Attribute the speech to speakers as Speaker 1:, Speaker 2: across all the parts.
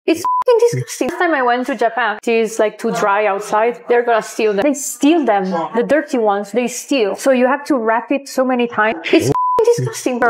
Speaker 1: It's f***ing disgusting. Last time I went to Japan, it is like too dry outside. They're gonna steal them. They steal them. The dirty ones, they steal. So you have to wrap it so many times. It's f***ing disgusting.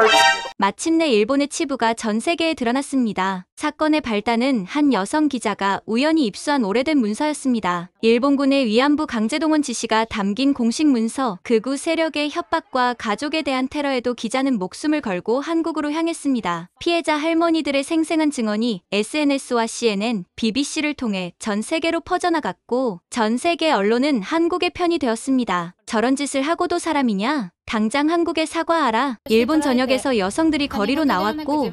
Speaker 2: 마침내 일본의 치부가 전 세계에 드러났습니다. 사건의 발단은 한 여성 기자가 우연히 입수한 오래된 문서였습니다. 일본군의 위안부 강제동원 지시가 담긴 공식 문서, 극우 세력의 협박과 가족에 대한 테러에도 기자는 목숨을 걸고 한국으로 향했습니다. 피해자 할머니들의 생생한 증언이 SNS와 CNN, BBC를 통해 전 세계로 퍼져나갔고 전 세계 언론은 한국의 편이 되었습니다. 저런 짓을 하고도 사람이냐? 당장 한국에 사과하라. 일본 전역에서 여성들이 거리로 나왔고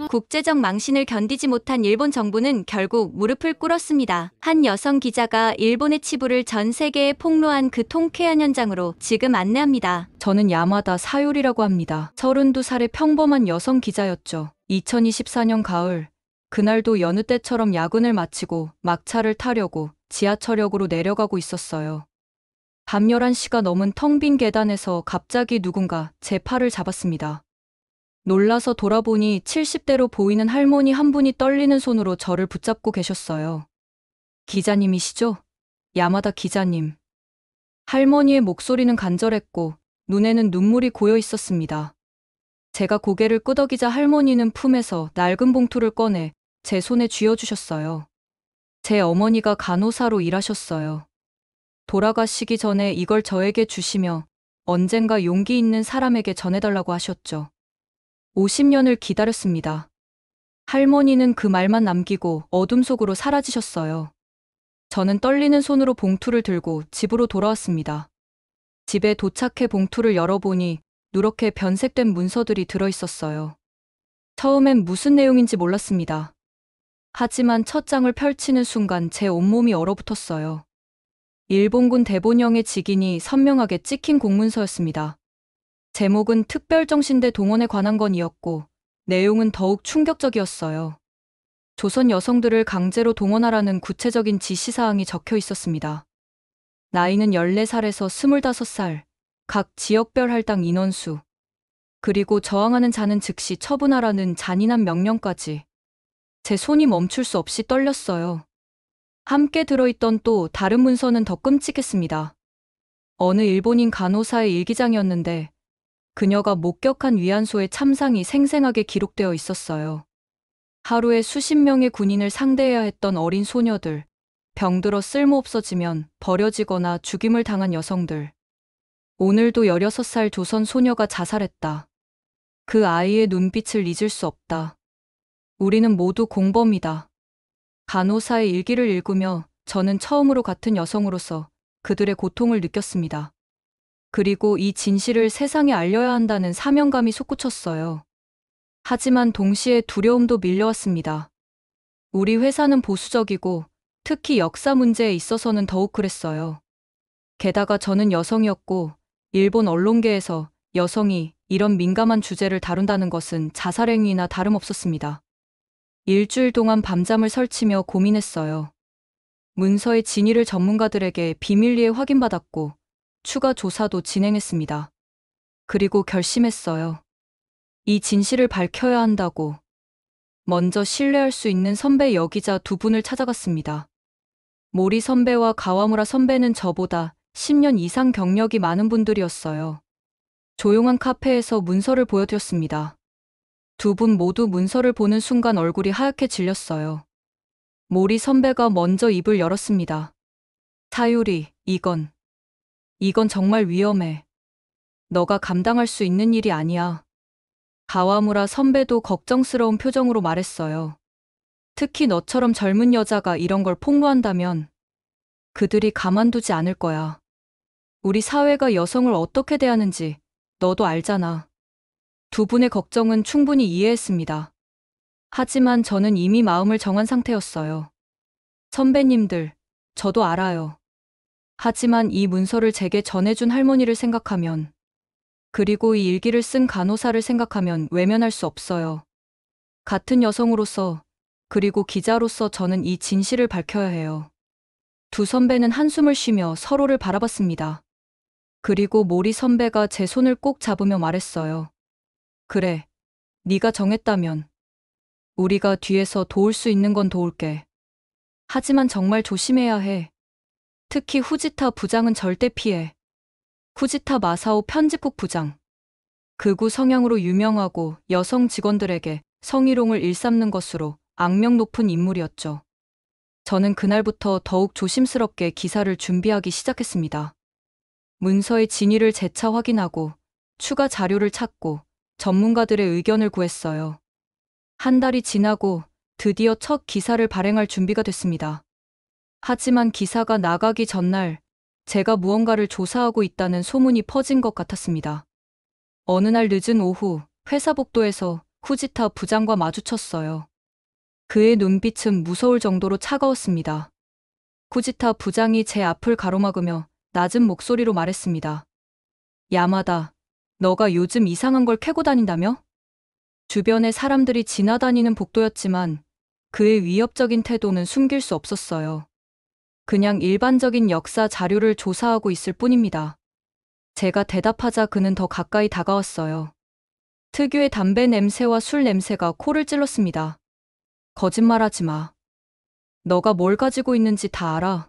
Speaker 2: 국제적 망신을 견디지 못한 일본 정부는 결국 무릎을 꿇었습니다. 한 여성 기자가 일본의 치부를 전 세계에 폭로한 그 통쾌한 현장으로 지금 안내합니다.
Speaker 3: 저는 야마다 사요리라고 합니다. 32살의 평범한 여성 기자였죠. 2024년 가을, 그날도 여느 때처럼 야근을 마치고 막차를 타려고 지하철역으로 내려가고 있었어요. 밤 11시가 넘은 텅 빈 계단에서 갑자기 누군가 제 팔을 잡았습니다. 놀라서 돌아보니 70대로 보이는 할머니 한 분이 떨리는 손으로 저를 붙잡고 계셨어요. 기자님이시죠? 야마다 기자님. 할머니의 목소리는 간절했고 눈에는 눈물이 고여 있었습니다. 제가 고개를 끄덕이자 할머니는 품에서 낡은 봉투를 꺼내 제 손에 쥐어주셨어요. 제 어머니가 간호사로 일하셨어요. 돌아가시기 전에 이걸 저에게 주시며 언젠가 용기 있는 사람에게 전해달라고 하셨죠. 50년을 기다렸습니다. 할머니는 그 말만 남기고 어둠 속으로 사라지셨어요. 저는 떨리는 손으로 봉투를 들고 집으로 돌아왔습니다. 집에 도착해 봉투를 열어보니 누렇게 변색된 문서들이 들어있었어요. 처음엔 무슨 내용인지 몰랐습니다. 하지만 첫 장을 펼치는 순간 제 온몸이 얼어붙었어요. 일본군 대본령의 직인이 선명하게 찍힌 공문서였습니다. 제목은 특별정신대 동원에 관한 건이었고 내용은 더욱 충격적이었어요. 조선 여성들을 강제로 동원하라는 구체적인 지시사항이 적혀 있었습니다. 나이는 14살에서 25살, 각 지역별 할당 인원수, 그리고 저항하는 자는 즉시 처분하라는 잔인한 명령까지. 제 손이 멈출 수 없이 떨렸어요. 함께 들어있던 또 다른 문서는 더 끔찍했습니다. 어느 일본인 간호사의 일기장이었는데 그녀가 목격한 위안소의 참상이 생생하게 기록되어 있었어요. 하루에 수십 명의 군인을 상대해야 했던 어린 소녀들, 병들어 쓸모없어지면 버려지거나 죽임을 당한 여성들. 오늘도 16살 조선 소녀가 자살했다. 그 아이의 눈빛을 잊을 수 없다. 우리는 모두 공범이다. 간호사의 일기를 읽으며 저는 처음으로 같은 여성으로서 그들의 고통을 느꼈습니다. 그리고 이 진실을 세상에 알려야 한다는 사명감이 솟구쳤어요. 하지만 동시에 두려움도 밀려왔습니다. 우리 회사는 보수적이고 특히 역사 문제에 있어서는 더욱 그랬어요. 게다가 저는 여성이었고 일본 언론계에서 여성이 이런 민감한 주제를 다룬다는 것은 자살행위나 다름없었습니다. 일주일 동안 밤잠을 설치며 고민했어요. 문서의 진위를 전문가들에게 비밀리에 확인받았고 추가 조사도 진행했습니다. 그리고 결심했어요. 이 진실을 밝혀야 한다고. 먼저 신뢰할 수 있는 선배 여기자 두 분을 찾아갔습니다. 모리 선배와 가와무라 선배는 저보다 10년 이상 경력이 많은 분들이었어요. 조용한 카페에서 문서를 보여드렸습니다. 두 분 모두 문서를 보는 순간 얼굴이 하얗게 질렸어요. 모리 선배가 먼저 입을 열었습니다. 사유리, 이건 정말 위험해. 너가 감당할 수 있는 일이 아니야. 가와무라 선배도 걱정스러운 표정으로 말했어요. 특히 너처럼 젊은 여자가 이런 걸 폭로한다면 그들이 가만두지 않을 거야. 우리 사회가 여성을 어떻게 대하는지 너도 알잖아. 두 분의 걱정은 충분히 이해했습니다. 하지만 저는 이미 마음을 정한 상태였어요. 선배님들, 저도 알아요. 하지만 이 문서를 제게 전해준 할머니를 생각하면, 그리고 이 일기를 쓴 간호사를 생각하면 외면할 수 없어요. 같은 여성으로서, 그리고 기자로서 저는 이 진실을 밝혀야 해요. 두 선배는 한숨을 쉬며 서로를 바라봤습니다. 그리고 모리 선배가 제 손을 꼭 잡으며 말했어요. 그래, 네가 정했다면 우리가 뒤에서 도울 수 있는 건 도울게. 하지만 정말 조심해야 해. 특히 후지타 부장은 절대 피해. 후지타 마사오 편집국 부장. 극우 성향으로 유명하고 여성 직원들에게 성희롱을 일삼는 것으로 악명 높은 인물이었죠. 저는 그날부터 더욱 조심스럽게 기사를 준비하기 시작했습니다. 문서의 진위를 재차 확인하고 추가 자료를 찾고 전문가들의 의견을 구했어요. 한 달이 지나고 드디어 첫 기사를 발행할 준비가 됐습니다. 하지만 기사가 나가기 전날 제가 무언가를 조사하고 있다는 소문이 퍼진 것 같았습니다. 어느 날 늦은 오후 회사 복도에서 후지타 부장과 마주쳤어요. 그의 눈빛은 무서울 정도로 차가웠습니다. 후지타 부장이 제 앞을 가로막으며 낮은 목소리로 말했습니다. 야마다, 너가 요즘 이상한 걸 캐고 다닌다며? 주변에 사람들이 지나다니는 복도였지만 그의 위협적인 태도는 숨길 수 없었어요. 그냥 일반적인 역사 자료를 조사하고 있을 뿐입니다. 제가 대답하자 그는 더 가까이 다가왔어요. 특유의 담배 냄새와 술 냄새가 코를 찔렀습니다. 거짓말하지 마. 너가 뭘 가지고 있는지 다 알아.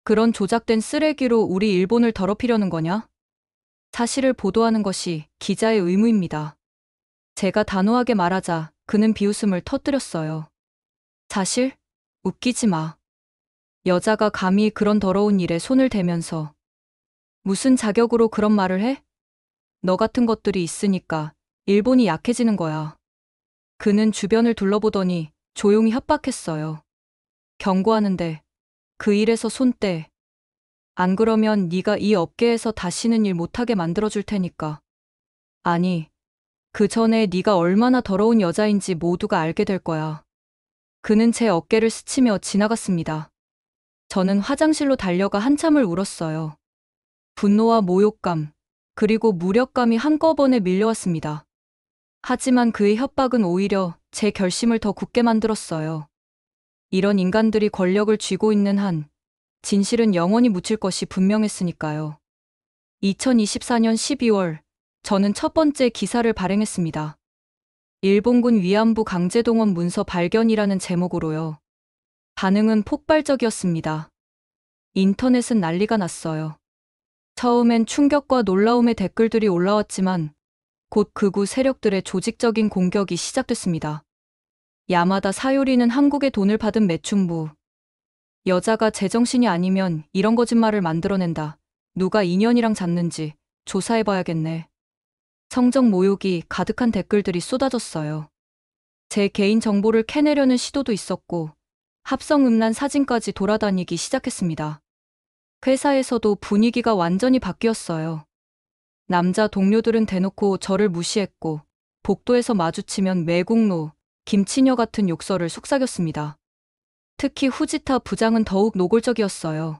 Speaker 3: 그런 조작된 쓰레기로 우리 일본을 더럽히려는 거냐? 사실을 보도하는 것이 기자의 의무입니다. 제가 단호하게 말하자 그는 비웃음을 터뜨렸어요. 사실? 웃기지 마. 여자가 감히 그런 더러운 일에 손을 대면서 무슨 자격으로 그런 말을 해? 너 같은 것들이 있으니까 일본이 약해지는 거야. 그는 주변을 둘러보더니 조용히 협박했어요. 경고하는데 그 일에서 손 떼. 안 그러면 네가 이 업계에서 다시는 일 못하게 만들어줄 테니까. 아니, 그 전에 네가 얼마나 더러운 여자인지 모두가 알게 될 거야. 그는 제 어깨를 스치며 지나갔습니다. 저는 화장실로 달려가 한참을 울었어요. 분노와 모욕감, 그리고 무력감이 한꺼번에 밀려왔습니다. 하지만 그의 협박은 오히려 제 결심을 더 굳게 만들었어요. 이런 인간들이 권력을 쥐고 있는 한 진실은 영원히 묻힐 것이 분명했으니까요. 2024년 12월, 저는 첫 번째 기사를 발행했습니다. 일본군 위안부 강제동원 문서 발견이라는 제목으로요. 반응은 폭발적이었습니다. 인터넷은 난리가 났어요. 처음엔 충격과 놀라움의 댓글들이 올라왔지만 곧 극우 세력들의 조직적인 공격이 시작됐습니다. 야마다 사요리는 한국의 돈을 받은 매춘부. 여자가 제정신이 아니면 이런 거짓말을 만들어낸다. 누가 인연이랑 잤는지 조사해봐야겠네. 성적 모욕이 가득한 댓글들이 쏟아졌어요. 제 개인 정보를 캐내려는 시도도 있었고 합성음란 사진까지 돌아다니기 시작했습니다. 회사에서도 분위기가 완전히 바뀌었어요. 남자 동료들은 대놓고 저를 무시했고 복도에서 마주치면 매국노, 김치녀 같은 욕설을 속삭였습니다. 특히 후지타 부장은 더욱 노골적이었어요.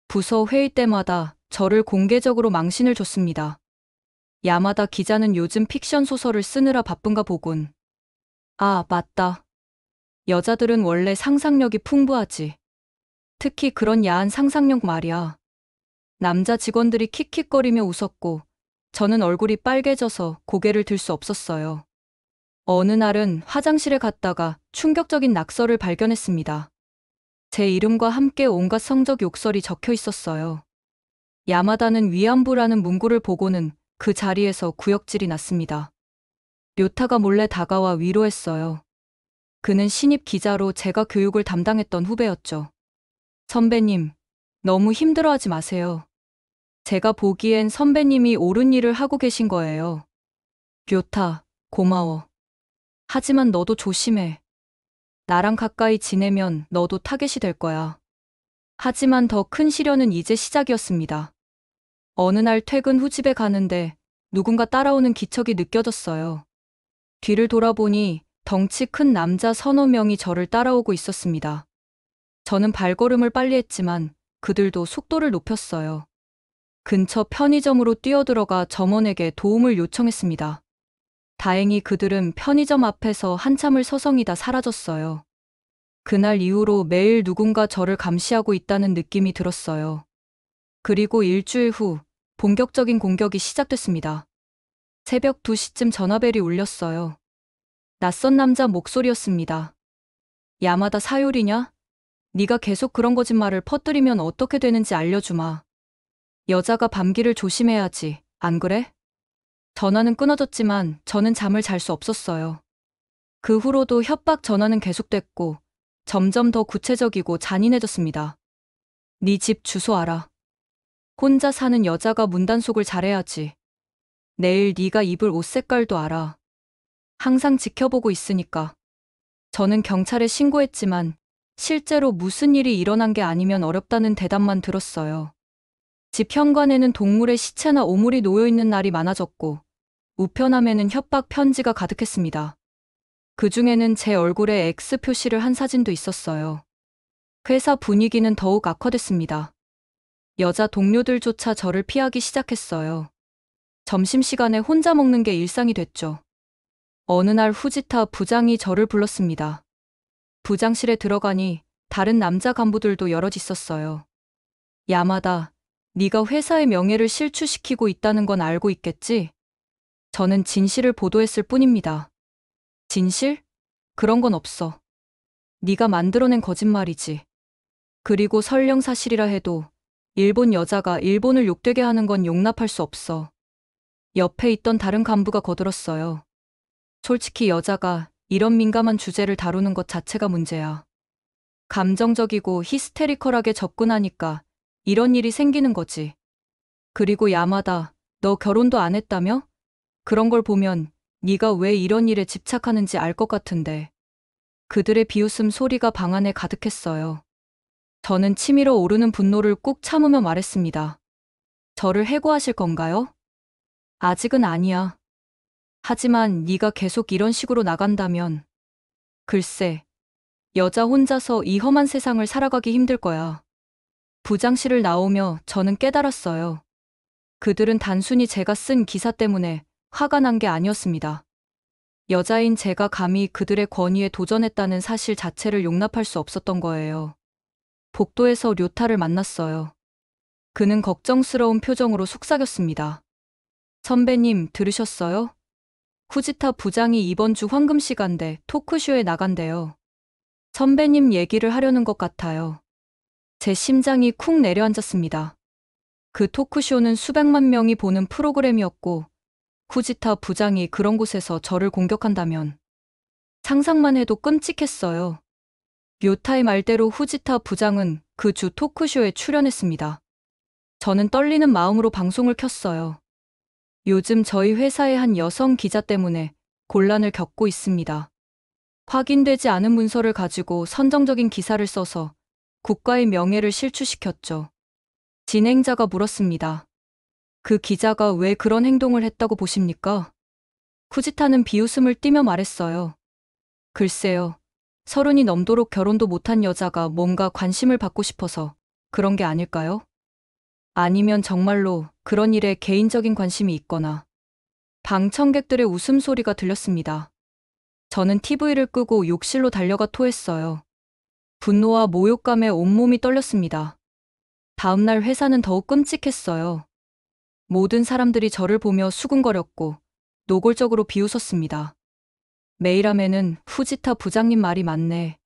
Speaker 3: 부서 회의 때마다 저를 공개적으로 망신을 줬습니다. 야마다 기자는 요즘 픽션 소설을 쓰느라 바쁜가 보군. 아, 맞다. 여자들은 원래 상상력이 풍부하지. 특히 그런 야한 상상력 말이야. 남자 직원들이 킥킥거리며 웃었고 저는 얼굴이 빨개져서 고개를 들 수 없었어요. 어느 날은 화장실에 갔다가 충격적인 낙서를 발견했습니다. 제 이름과 함께 온갖 성적 욕설이 적혀 있었어요. 야마다는 위안부라는 문구를 보고는 그 자리에서 구역질이 났습니다. 료타가 몰래 다가와 위로했어요. 그는 신입 기자로 제가 교육을 담당했던 후배였죠. 선배님, 너무 힘들어하지 마세요. 제가 보기엔 선배님이 옳은 일을 하고 계신 거예요. 료타, 고마워. 하지만 너도 조심해. 나랑 가까이 지내면 너도 타겟이 될 거야. 하지만 더 큰 시련은 이제 시작이었습니다. 어느 날 퇴근 후 집에 가는데 누군가 따라오는 기척이 느껴졌어요. 뒤를 돌아보니 덩치 큰 남자 서너 명이 저를 따라오고 있었습니다. 저는 발걸음을 빨리 했지만 그들도 속도를 높였어요. 근처 편의점으로 뛰어들어가 점원에게 도움을 요청했습니다. 다행히 그들은 편의점 앞에서 한참을 서성이다 사라졌어요. 그날 이후로 매일 누군가 저를 감시하고 있다는 느낌이 들었어요. 그리고 일주일 후 본격적인 공격이 시작됐습니다. 새벽 2시쯤 전화벨이 울렸어요. 낯선 남자 목소리였습니다. 야마다 사유리냐? 네가 계속 그런 거짓말을 퍼뜨리면 어떻게 되는지 알려주마. 여자가 밤길을 조심해야지, 안 그래? 전화는 끊어졌지만 저는 잠을 잘 수 없었어요. 그 후로도 협박 전화는 계속됐고 점점 더 구체적이고 잔인해졌습니다. 네 집 주소 알아. 혼자 사는 여자가 문단속을 잘해야지. 내일 네가 입을 옷 색깔도 알아. 항상 지켜보고 있으니까. 저는 경찰에 신고했지만 실제로 무슨 일이 일어난 게 아니면 어렵다는 대답만 들었어요. 집 현관에는 동물의 시체나 오물이 놓여 있는 날이 많아졌고 우편함에는 협박 편지가 가득했습니다. 그 중에는 제 얼굴에 X 표시를 한 사진도 있었어요. 회사 분위기는 더욱 악화됐습니다. 여자 동료들조차 저를 피하기 시작했어요. 점심시간에 혼자 먹는 게 일상이 됐죠. 어느 날 후지타 부장이 저를 불렀습니다. 부장실에 들어가니 다른 남자 간부들도 여럿 있었어요. 야마다, 네가 회사의 명예를 실추시키고 있다는 건 알고 있겠지? 저는 진실을 보도했을 뿐입니다. 진실? 그런 건 없어. 네가 만들어낸 거짓말이지. 그리고 설령 사실이라 해도 일본 여자가 일본을 욕되게 하는 건 용납할 수 없어. 옆에 있던 다른 간부가 거들었어요. 솔직히 여자가 이런 민감한 주제를 다루는 것 자체가 문제야. 감정적이고 히스테리컬하게 접근하니까 이런 일이 생기는 거지. 그리고 야마다, 너 결혼도 안 했다며? 그런 걸 보면 네가 왜 이런 일에 집착하는지 알 것 같은데. 그들의 비웃음 소리가 방 안에 가득했어요. 저는 치밀어 오르는 분노를 꾹 참으며 말했습니다. 저를 해고하실 건가요? 아직은 아니야. 하지만 네가 계속 이런 식으로 나간다면 글쎄, 여자 혼자서 이 험한 세상을 살아가기 힘들 거야. 부장실을 나오며 저는 깨달았어요. 그들은 단순히 제가 쓴 기사 때문에 화가 난 게 아니었습니다. 여자인 제가 감히 그들의 권위에 도전했다는 사실 자체를 용납할 수 없었던 거예요. 복도에서 료타를 만났어요. 그는 걱정스러운 표정으로 속삭였습니다. 선배님, 들으셨어요? 후지타 부장이 이번 주 황금시간대 토크쇼에 나간대요. 선배님 얘기를 하려는 것 같아요. 제 심장이 쿵 내려앉았습니다. 그 토크쇼는 수백만 명이 보는 프로그램이었고 후지타 부장이 그런 곳에서 저를 공격한다면 상상만 해도 끔찍했어요. 료타의 말대로 후지타 부장은 그 주 토크쇼에 출연했습니다. 저는 떨리는 마음으로 방송을 켰어요. 요즘 저희 회사의 한 여성 기자 때문에 곤란을 겪고 있습니다. 확인되지 않은 문서를 가지고 선정적인 기사를 써서 국가의 명예를 실추시켰죠. 진행자가 물었습니다. 그 기자가 왜 그런 행동을 했다고 보십니까? 후지타는 비웃음을 띠며 말했어요. 글쎄요. 30이 넘도록 결혼도 못한 여자가 뭔가 관심을 받고 싶어서 그런 게 아닐까요? 아니면 정말로 그런 일에 개인적인 관심이 있거나. 방청객들의 웃음소리가 들렸습니다. 저는 TV를 끄고 욕실로 달려가 토했어요. 분노와 모욕감에 온몸이 떨렸습니다. 다음날 회사는 더욱 끔찍했어요. 모든 사람들이 저를 보며 수군거렸고 노골적으로 비웃었습니다. 메일함에는 후지타 부장님 말이 맞네.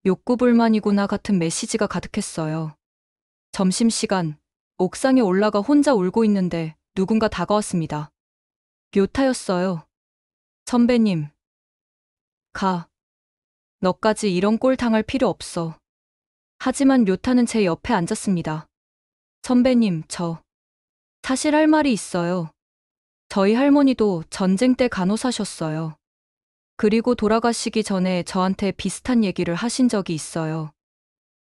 Speaker 3: 욕구불만이구나 같은 메시지가 가득했어요. 점심시간, 옥상에 올라가 혼자 울고 있는데 누군가 다가왔습니다. 료타였어요. 선배님. 가. 너까지 이런 꼴 당할 필요 없어. 하지만 료타는 제 옆에 앉았습니다. 선배님, 사실 할 말이 있어요. 저희 할머니도 전쟁 때 간호사셨어요. 그리고 돌아가시기 전에 저한테 비슷한 얘기를 하신 적이 있어요.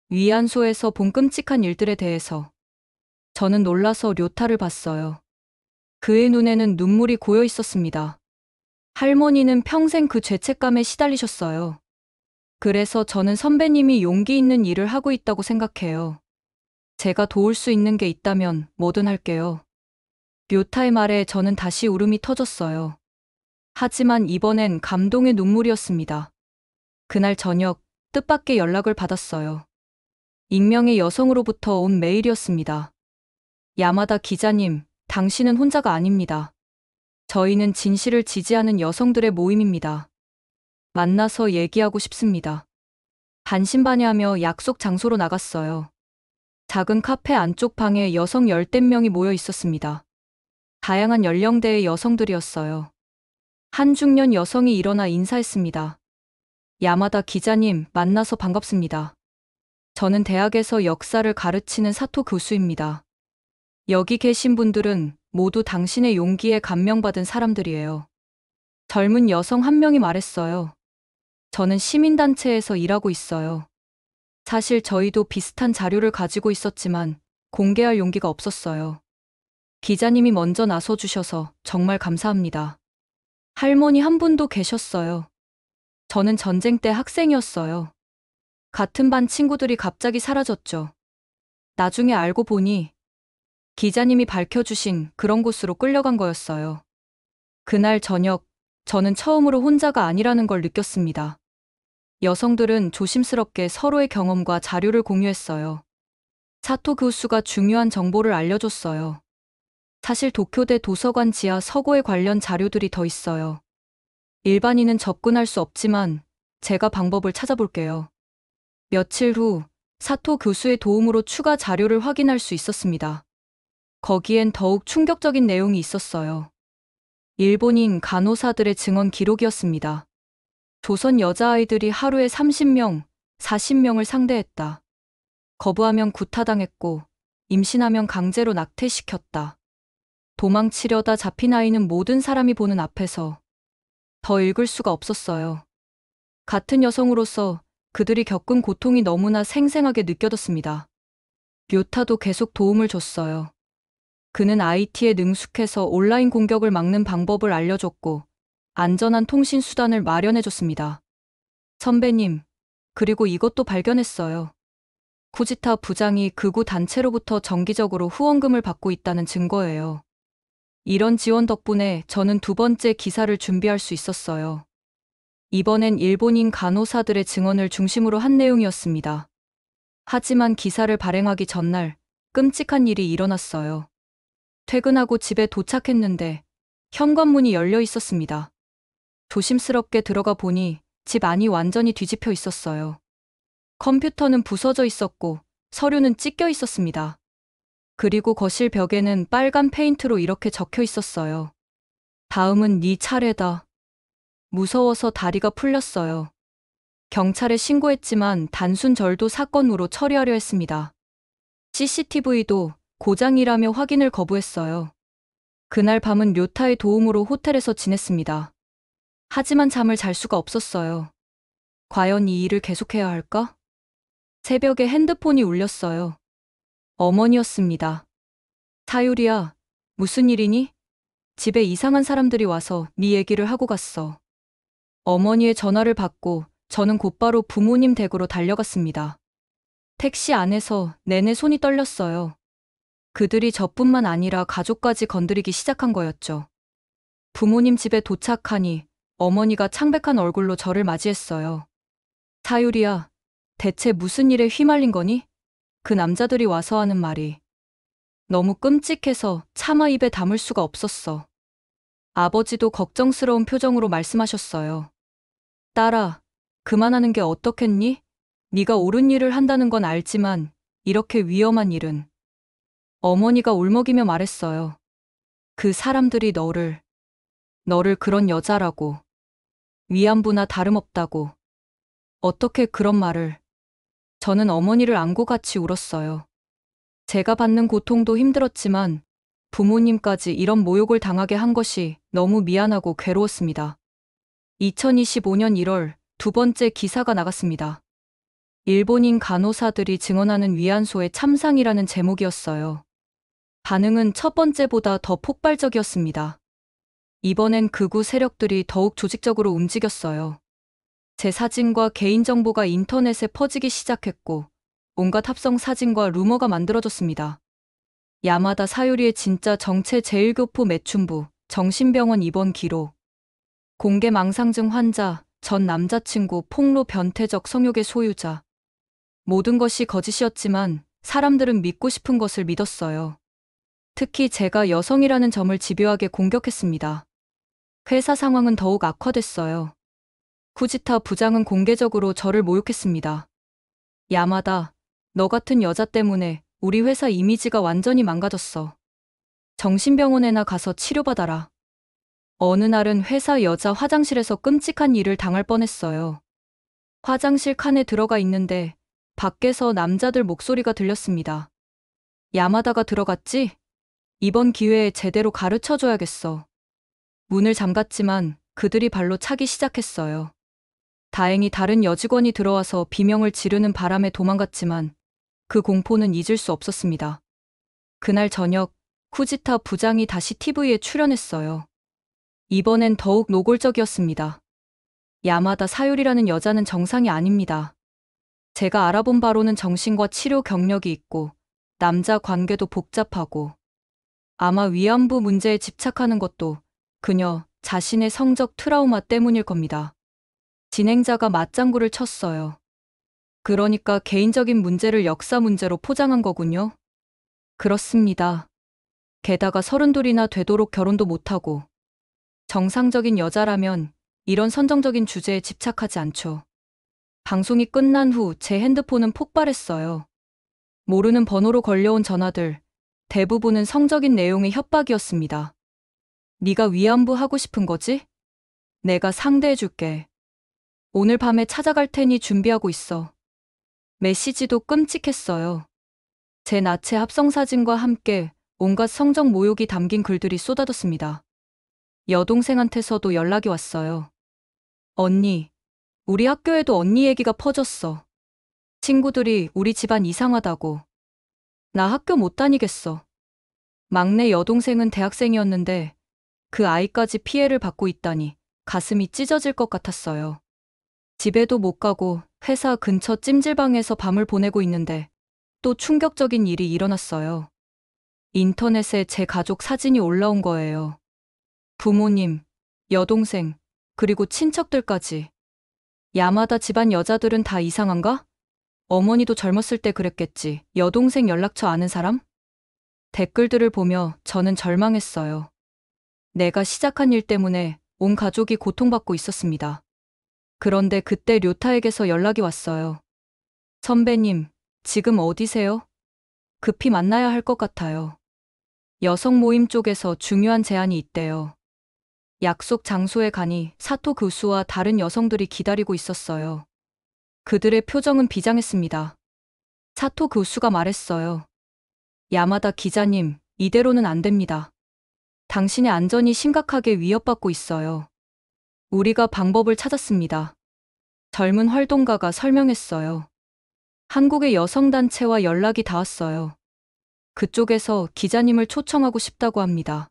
Speaker 3: 위안소에서 본 끔찍한 일들에 대해서. 저는 놀라서 료타를 봤어요. 그의 눈에는 눈물이 고여 있었습니다. 할머니는 평생 그 죄책감에 시달리셨어요. 그래서 저는 선배님이 용기 있는 일을 하고 있다고 생각해요. 제가 도울 수 있는 게 있다면 뭐든 할게요. 료타의 말에 저는 다시 울음이 터졌어요. 하지만 이번엔 감동의 눈물이었습니다. 그날 저녁 뜻밖의 연락을 받았어요. 익명의 여성으로부터 온 메일이었습니다. 야마다 기자님, 당신은 혼자가 아닙니다. 저희는 진실을 지지하는 여성들의 모임입니다. 만나서 얘기하고 싶습니다. 반신반의하며 약속 장소로 나갔어요. 작은 카페 안쪽 방에 여성 열댓 명이 모여 있었습니다. 다양한 연령대의 여성들이었어요. 한 중년 여성이 일어나 인사했습니다. 야마다 기자님, 만나서 반갑습니다. 저는 대학에서 역사를 가르치는 사토 교수입니다. 여기 계신 분들은 모두 당신의 용기에 감명받은 사람들이에요. 젊은 여성 한 명이 말했어요. 저는 시민단체에서 일하고 있어요. 사실 저희도 비슷한 자료를 가지고 있었지만 공개할 용기가 없었어요. 기자님이 먼저 나서주셔서 정말 감사합니다. 할머니 한 분도 계셨어요. 저는 전쟁 때 학생이었어요. 같은 반 친구들이 갑자기 사라졌죠. 나중에 알고 보니 기자님이 밝혀주신 그런 곳으로 끌려간 거였어요. 그날 저녁, 저는 처음으로 혼자가 아니라는 걸 느꼈습니다. 여성들은 조심스럽게 서로의 경험과 자료를 공유했어요. 사토 교수가 중요한 정보를 알려줬어요. 사실 도쿄대 도서관 지하 서고에 관련 자료들이 더 있어요. 일반인은 접근할 수 없지만 제가 방법을 찾아볼게요. 며칠 후 사토 교수의 도움으로 추가 자료를 확인할 수 있었습니다. 거기엔 더욱 충격적인 내용이 있었어요. 일본인 간호사들의 증언 기록이었습니다. 조선 여자아이들이 하루에 30명, 40명을 상대했다. 거부하면 구타당했고 임신하면 강제로 낙태시켰다. 도망치려다 잡힌 아이는 모든 사람이 보는 앞에서 더 읽을 수가 없었어요. 같은 여성으로서 그들이 겪은 고통이 너무나 생생하게 느껴졌습니다. 료타도 계속 도움을 줬어요. 그는 IT에 능숙해서 온라인 공격을 막는 방법을 알려줬고 안전한 통신 수단을 마련해줬습니다. 선배님, 그리고 이것도 발견했어요. 쿠지타 부장이 극우 단체로부터 정기적으로 후원금을 받고 있다는 증거예요. 이런 지원 덕분에 저는 두 번째 기사를 준비할 수 있었어요. 이번엔 일본인 간호사들의 증언을 중심으로 한 내용이었습니다. 하지만 기사를 발행하기 전날 끔찍한 일이 일어났어요. 퇴근하고 집에 도착했는데 현관문이 열려 있었습니다. 조심스럽게 들어가 보니 집 안이 완전히 뒤집혀 있었어요. 컴퓨터는 부서져 있었고 서류는 찢겨 있었습니다. 그리고 거실 벽에는 빨간 페인트로 이렇게 적혀 있었어요. 다음은 네 차례다. 무서워서 다리가 풀렸어요. 경찰에 신고했지만 단순 절도 사건으로 처리하려 했습니다. CCTV도 고장이라며 확인을 거부했어요. 그날 밤은 료타의 도움으로 호텔에서 지냈습니다. 하지만 잠을 잘 수가 없었어요. 과연 이 일을 계속해야 할까? 새벽에 핸드폰이 울렸어요. 어머니였습니다. 사유리야, 무슨 일이니? 집에 이상한 사람들이 와서 네 얘기를 하고 갔어. 어머니의 전화를 받고 저는 곧바로 부모님 댁으로 달려갔습니다. 택시 안에서 내내 손이 떨렸어요. 그들이 저뿐만 아니라 가족까지 건드리기 시작한 거였죠. 부모님 집에 도착하니 어머니가 창백한 얼굴로 저를 맞이했어요. 사유리야, 대체 무슨 일에 휘말린 거니? 그 남자들이 와서 하는 말이 너무 끔찍해서 차마 입에 담을 수가 없었어. 아버지도 걱정스러운 표정으로 말씀하셨어요. 딸아, 그만하는 게 어떻겠니? 네가 옳은 일을 한다는 건 알지만 이렇게 위험한 일은. 어머니가 울먹이며 말했어요. 그 사람들이 너를 그런 여자라고. 위안부나 다름없다고. 어떻게 그런 말을. 저는 어머니를 안고 같이 울었어요. 제가 받는 고통도 힘들었지만 부모님까지 이런 모욕을 당하게 한 것이 너무 미안하고 괴로웠습니다. 2025년 1월 두 번째 기사가 나갔습니다. 일본인 간호사들이 증언하는 위안소의 참상이라는 제목이었어요. 반응은 첫 번째보다 더 폭발적이었습니다. 이번엔 극우 세력들이 더욱 조직적으로 움직였어요. 제 사진과 개인정보가 인터넷에 퍼지기 시작했고 온갖 합성 사진과 루머가 만들어졌습니다. 야마다 사유리의 진짜 정체 제1교포 매춘부, 정신병원 입원 기록, 공개 망상증 환자, 전 남자친구 폭로 변태적 성욕의 소유자. 모든 것이 거짓이었지만 사람들은 믿고 싶은 것을 믿었어요. 특히 제가 여성이라는 점을 집요하게 공격했습니다. 회사 상황은 더욱 악화됐어요. 쿠지타 부장은 공개적으로 저를 모욕했습니다. 야마다, 너 같은 여자 때문에 우리 회사 이미지가 완전히 망가졌어. 정신병원에나 가서 치료받아라. 어느 날은 회사 여자 화장실에서 끔찍한 일을 당할 뻔했어요. 화장실 칸에 들어가 있는데 밖에서 남자들 목소리가 들렸습니다. 야마다가 들어갔지? 이번 기회에 제대로 가르쳐줘야겠어. 문을 잠갔지만 그들이 발로 차기 시작했어요. 다행히 다른 여직원이 들어와서 비명을 지르는 바람에 도망갔지만 그 공포는 잊을 수 없었습니다. 그날 저녁 쿠지타 부장이 다시 TV에 출연했어요. 이번엔 더욱 노골적이었습니다. 야마다 사유리라는 여자는 정상이 아닙니다. 제가 알아본 바로는 정신과 치료 경력이 있고 남자 관계도 복잡하고 아마 위안부 문제에 집착하는 것도 그녀 자신의 성적 트라우마 때문일 겁니다. 진행자가 맞장구를 쳤어요. 그러니까 개인적인 문제를 역사 문제로 포장한 거군요. 그렇습니다. 게다가 32이나 되도록 결혼도 못하고 정상적인 여자라면 이런 선정적인 주제에 집착하지 않죠. 방송이 끝난 후 제 핸드폰은 폭발했어요. 모르는 번호로 걸려온 전화들, 대부분은 성적인 내용의 협박이었습니다. 네가 위안부 하고 싶은 거지? 내가 상대해줄게. 오늘 밤에 찾아갈 테니 준비하고 있어. 메시지도 끔찍했어요. 제 나체 합성사진과 함께 온갖 성적 모욕이 담긴 글들이 쏟아졌습니다. 여동생한테서도 연락이 왔어요. 언니, 우리 학교에도 언니 얘기가 퍼졌어. 친구들이 우리 집안 이상하다고. 나 학교 못 다니겠어. 막내 여동생은 대학생이었는데 그 아이까지 피해를 받고 있다니 가슴이 찢어질 것 같았어요. 집에도 못 가고 회사 근처 찜질방에서 밤을 보내고 있는데 또 충격적인 일이 일어났어요. 인터넷에 제 가족 사진이 올라온 거예요. 부모님, 여동생, 그리고 친척들까지. 야마다 집안 여자들은 다 이상한가? 어머니도 젊었을 때 그랬겠지. 여동생 연락처 아는 사람? 댓글들을 보며 저는 절망했어요. 내가 시작한 일 때문에 온 가족이 고통받고 있었습니다. 그런데 그때 료타에게서 연락이 왔어요. 선배님, 지금 어디세요? 급히 만나야 할 것 같아요. 여성 모임 쪽에서 중요한 제안이 있대요. 약속 장소에 가니 사토 교수와 다른 여성들이 기다리고 있었어요. 그들의 표정은 비장했습니다. 사토 교수가 말했어요. 야마다 기자님, 이대로는 안 됩니다. 당신의 안전이 심각하게 위협받고 있어요. 우리가 방법을 찾았습니다. 젊은 활동가가 설명했어요. 한국의 여성단체와 연락이 닿았어요. 그쪽에서 기자님을 초청하고 싶다고 합니다.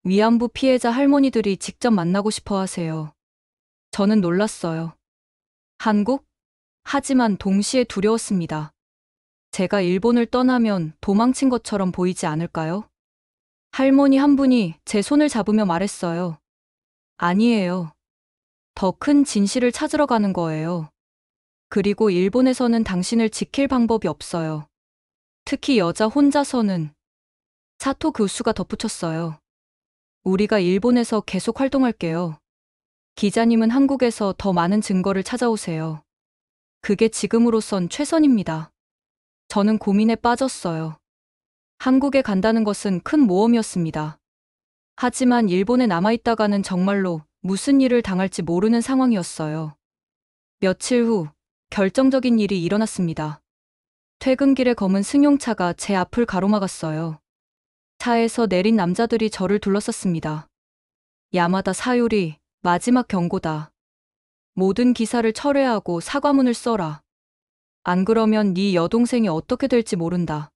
Speaker 3: 위안부 피해자 할머니들이 직접 만나고 싶어 하세요. 저는 놀랐어요. 한국? 하지만 동시에 두려웠습니다. 제가 일본을 떠나면 도망친 것처럼 보이지 않을까요? 할머니 한 분이 제 손을 잡으며 말했어요. 아니에요. 더 큰 진실을 찾으러 가는 거예요. 그리고 일본에서는 당신을 지킬 방법이 없어요. 특히 여자 혼자서는. 사토 교수가 덧붙였어요. 우리가 일본에서 계속 활동할게요. 기자님은 한국에서 더 많은 증거를 찾아오세요. 그게 지금으로선 최선입니다. 저는 고민에 빠졌어요. 한국에 간다는 것은 큰 모험이었습니다. 하지만 일본에 남아있다가는 정말로 무슨 일을 당할지 모르는 상황이었어요. 며칠 후 결정적인 일이 일어났습니다. 퇴근길에 검은 승용차가 제 앞을 가로막았어요. 차에서 내린 남자들이 저를 둘러쌌습니다. 야마다 사유리, 마지막 경고다. 모든 기사를 철회하고 사과문을 써라. 안 그러면 네 여동생이 어떻게 될지 모른다.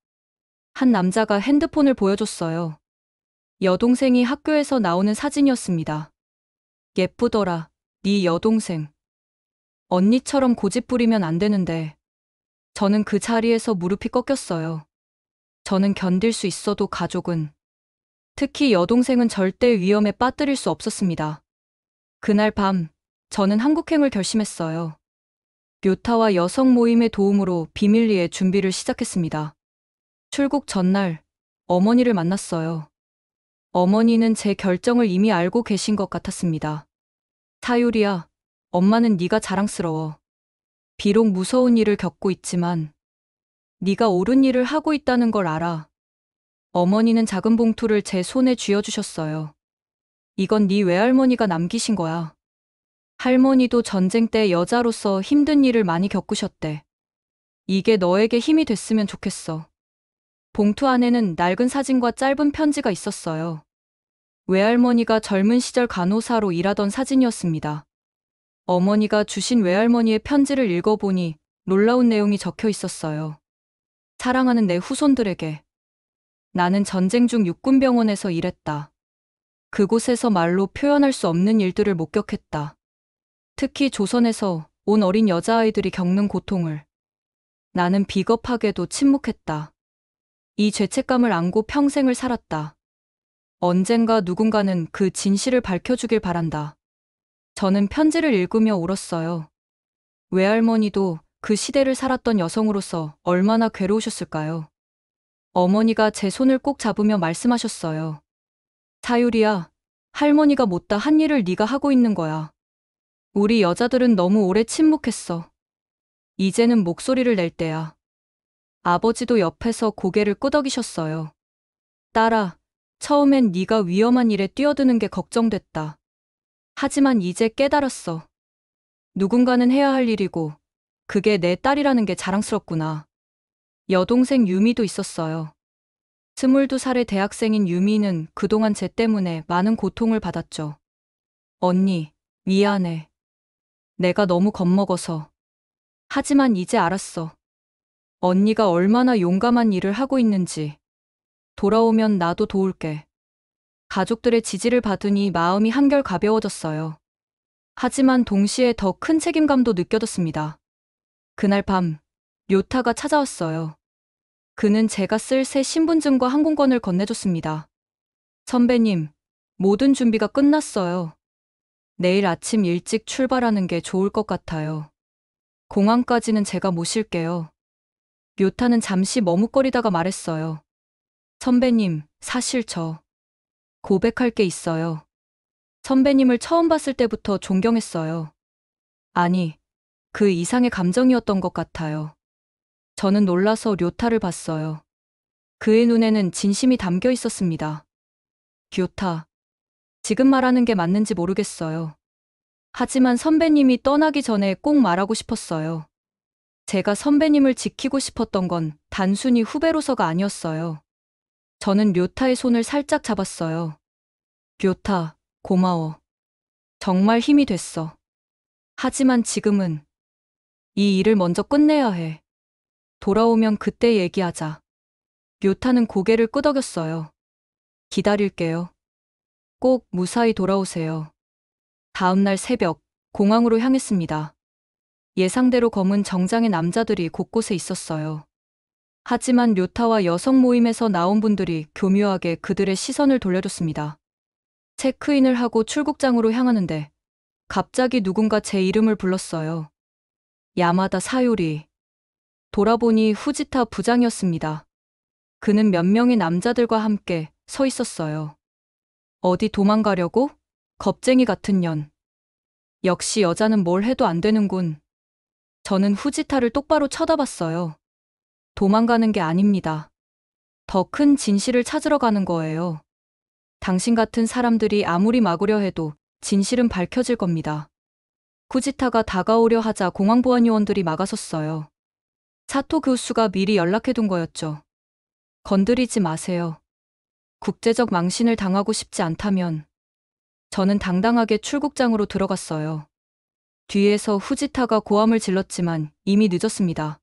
Speaker 3: 한 남자가 핸드폰을 보여줬어요. 여동생이 학교에서 나오는 사진이었습니다. 예쁘더라, 네 여동생. 언니처럼 고집 부리면 안 되는데. 저는 그 자리에서 무릎이 꺾였어요. 저는 견딜 수 있어도 가족은, 특히 여동생은 절대 위험에 빠뜨릴 수 없었습니다. 그날 밤, 저는 한국행을 결심했어요. 료타와 여성 모임의 도움으로 비밀리에 준비를 시작했습니다. 출국 전날, 어머니를 만났어요. 어머니는 제 결정을 이미 알고 계신 것 같았습니다. 사유리야, 엄마는 네가 자랑스러워. 비록 무서운 일을 겪고 있지만 네가 옳은 일을 하고 있다는 걸 알아. 어머니는 작은 봉투를 제 손에 쥐어주셨어요. 이건 네 외할머니가 남기신 거야. 할머니도 전쟁 때 여자로서 힘든 일을 많이 겪으셨대. 이게 너에게 힘이 됐으면 좋겠어. 봉투 안에는 낡은 사진과 짧은 편지가 있었어요. 외할머니가 젊은 시절 간호사로 일하던 사진이었습니다. 어머니가 주신 외할머니의 편지를 읽어보니 놀라운 내용이 적혀 있었어요. 사랑하는 내 후손들에게. 나는 전쟁 중 육군병원에서 일했다. 그곳에서 말로 표현할 수 없는 일들을 목격했다. 특히 조선에서 온 어린 여자아이들이 겪는 고통을. 나는 비겁하게도 침묵했다. 이 죄책감을 안고 평생을 살았다. 언젠가 누군가는 그 진실을 밝혀주길 바란다. 저는 편지를 읽으며 울었어요. 외할머니도 그 시대를 살았던 여성으로서 얼마나 괴로우셨을까요? 어머니가 제 손을 꼭 잡으며 말씀하셨어요. 사유리야, 할머니가 못다 한 일을 네가 하고 있는 거야. 우리 여자들은 너무 오래 침묵했어. 이제는 목소리를 낼 때야. 아버지도 옆에서 고개를 끄덕이셨어요. 딸아, 처음엔 네가 위험한 일에 뛰어드는 게 걱정됐다. 하지만 이제 깨달았어. 누군가는 해야 할 일이고 그게 내 딸이라는 게 자랑스럽구나. 여동생 유미도 있었어요. 22살의 대학생인 유미는 그동안 제 때문에 많은 고통을 받았죠. 언니, 미안해. 내가 너무 겁먹어서. 하지만 이제 알았어. 언니가 얼마나 용감한 일을 하고 있는지. 돌아오면 나도 도울게. 가족들의 지지를 받으니 마음이 한결 가벼워졌어요. 하지만 동시에 더 큰 책임감도 느껴졌습니다. 그날 밤, 료타가 찾아왔어요. 그는 제가 쓸 새 신분증과 항공권을 건네줬습니다. 선배님, 모든 준비가 끝났어요. 내일 아침 일찍 출발하는 게 좋을 것 같아요. 공항까지는 제가 모실게요. 료타는 잠시 머뭇거리다가 말했어요. 선배님, 사실 저 고백할 게 있어요. 선배님을 처음 봤을 때부터 존경했어요. 아니, 그 이상의 감정이었던 것 같아요. 저는 놀라서 료타를 봤어요. 그의 눈에는 진심이 담겨 있었습니다. 료타, 지금 말하는 게 맞는지 모르겠어요. 하지만 선배님이 떠나기 전에 꼭 말하고 싶었어요. 제가 선배님을 지키고 싶었던 건 단순히 후배로서가 아니었어요. 저는 료타의 손을 살짝 잡았어요. 료타, 고마워. 정말 힘이 됐어. 하지만 지금은 이 일을 먼저 끝내야 해. 돌아오면 그때 얘기하자. 료타는 고개를 끄덕였어요. 기다릴게요. 꼭 무사히 돌아오세요. 다음 날 새벽, 공항으로 향했습니다. 예상대로 검은 정장의 남자들이 곳곳에 있었어요. 하지만 료타와 여성 모임에서 나온 분들이 교묘하게 그들의 시선을 돌려줬습니다. 체크인을 하고 출국장으로 향하는데 갑자기 누군가 제 이름을 불렀어요. 야마다 사요리. 돌아보니 후지타 부장이었습니다. 그는 몇 명의 남자들과 함께 서 있었어요. 어디 도망가려고? 겁쟁이 같은 년. 역시 여자는 뭘 해도 안 되는군. 저는 후지타를 똑바로 쳐다봤어요. 도망가는 게 아닙니다. 더 큰 진실을 찾으러 가는 거예요. 당신 같은 사람들이 아무리 막으려 해도 진실은 밝혀질 겁니다. 후지타가 다가오려 하자 공항보안요원들이 막아섰어요. 사토 교수가 미리 연락해둔 거였죠. 건드리지 마세요. 국제적 망신을 당하고 싶지 않다면. 저는 당당하게 출국장으로 들어갔어요. 뒤에서 후지타가 고함을 질렀지만 이미 늦었습니다.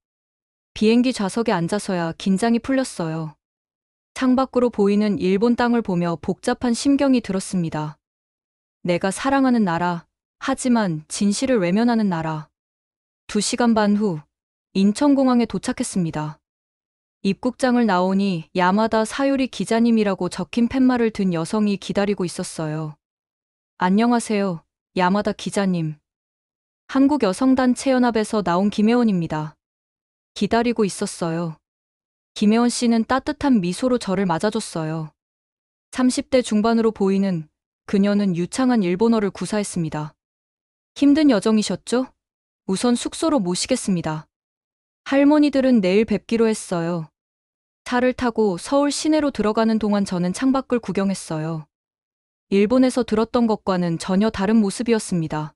Speaker 3: 비행기 좌석에 앉아서야 긴장이 풀렸어요. 창밖으로 보이는 일본 땅을 보며 복잡한 심경이 들었습니다. 내가 사랑하는 나라, 하지만 진실을 외면하는 나라. 2시간 반 후, 인천공항에 도착했습니다. 입국장을 나오니 야마다 사요리 기자님이라고 적힌 팻말을 든 여성이 기다리고 있었어요. 안녕하세요, 야마다 기자님. 한국여성단체연합에서 나온 김혜원입니다. 기다리고 있었어요. 김혜원 씨는 따뜻한 미소로 저를 맞아줬어요. 30대 중반으로 보이는 그녀는 유창한 일본어를 구사했습니다. 힘든 여정이셨죠? 우선 숙소로 모시겠습니다. 할머니들은 내일 뵙기로 했어요. 차를 타고 서울 시내로 들어가는 동안 저는 창밖을 구경했어요. 일본에서 들었던 것과는 전혀 다른 모습이었습니다.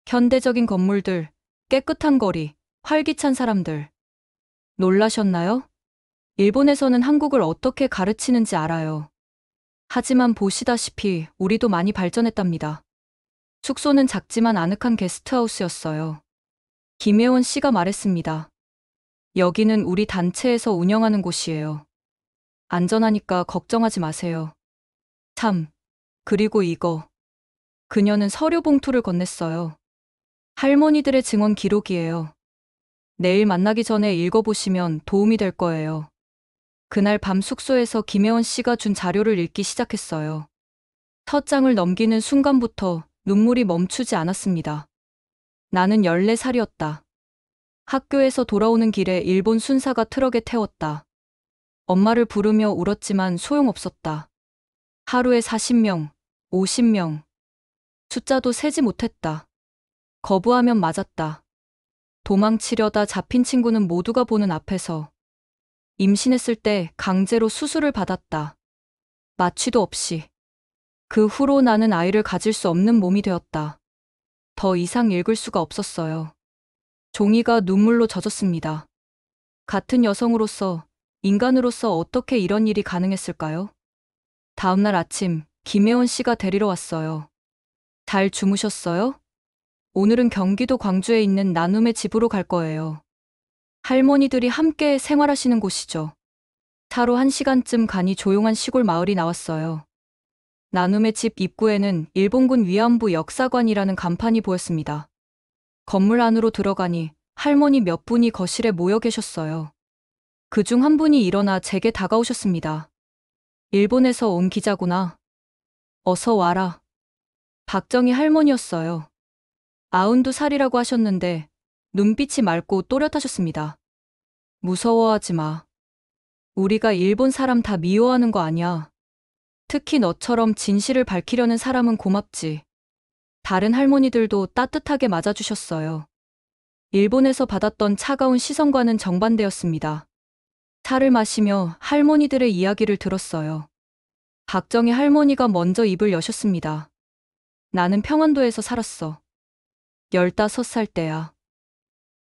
Speaker 3: 현대적인 건물들, 깨끗한 거리, 활기찬 사람들. 놀라셨나요? 일본에서는 한국을 어떻게 가르치는지 알아요. 하지만 보시다시피 우리도 많이 발전했답니다. 숙소는 작지만 아늑한 게스트하우스였어요. 김혜원 씨가 말했습니다. 여기는 우리 단체에서 운영하는 곳이에요. 안전하니까 걱정하지 마세요. 참, 그리고 이거. 그녀는 서류 봉투를 건넸어요. 할머니들의 증언 기록이에요. 내일 만나기 전에 읽어보시면 도움이 될 거예요. 그날 밤 숙소에서 김혜원 씨가 준 자료를 읽기 시작했어요. 첫 장을 넘기는 순간부터 눈물이 멈추지 않았습니다. 나는 14살이었다. 학교에서 돌아오는 길에 일본 순사가 트럭에 태웠다. 엄마를 부르며 울었지만 소용없었다. 하루에 40명, 50명. 숫자도 세지 못했다. 거부하면 맞았다. 도망치려다 잡힌 친구는 모두가 보는 앞에서 임신했을 때 강제로 수술을 받았다. 마취도 없이. 그 후로 나는 아이를 가질 수 없는 몸이 되었다. 더 이상 읽을 수가 없었어요. 종이가 눈물로 젖었습니다. 같은 여성으로서, 인간으로서 어떻게 이런 일이 가능했을까요? 다음날 아침, 김혜원 씨가 데리러 왔어요. 잘 주무셨어요? 오늘은 경기도 광주에 있는 나눔의 집으로 갈 거예요. 할머니들이 함께 생활하시는 곳이죠. 차로 1시간쯤 가니 조용한 시골 마을이 나왔어요. 나눔의 집 입구에는 일본군 위안부 역사관이라는 간판이 보였습니다. 건물 안으로 들어가니 할머니 몇 분이 거실에 모여 계셨어요. 그중 한 분이 일어나 제게 다가오셨습니다. 일본에서 온 기자구나. 어서 와라. 박정희 할머니였어요. 92살이라고 하셨는데 눈빛이 맑고 또렷하셨습니다. 무서워하지 마. 우리가 일본 사람 다 미워하는 거 아니야. 특히 너처럼 진실을 밝히려는 사람은 고맙지. 다른 할머니들도 따뜻하게 맞아주셨어요. 일본에서 받았던 차가운 시선과는 정반대였습니다. 차를 마시며 할머니들의 이야기를 들었어요. 박정희 할머니가 먼저 입을 여셨습니다. 나는 평안도에서 살았어. 15살 때야.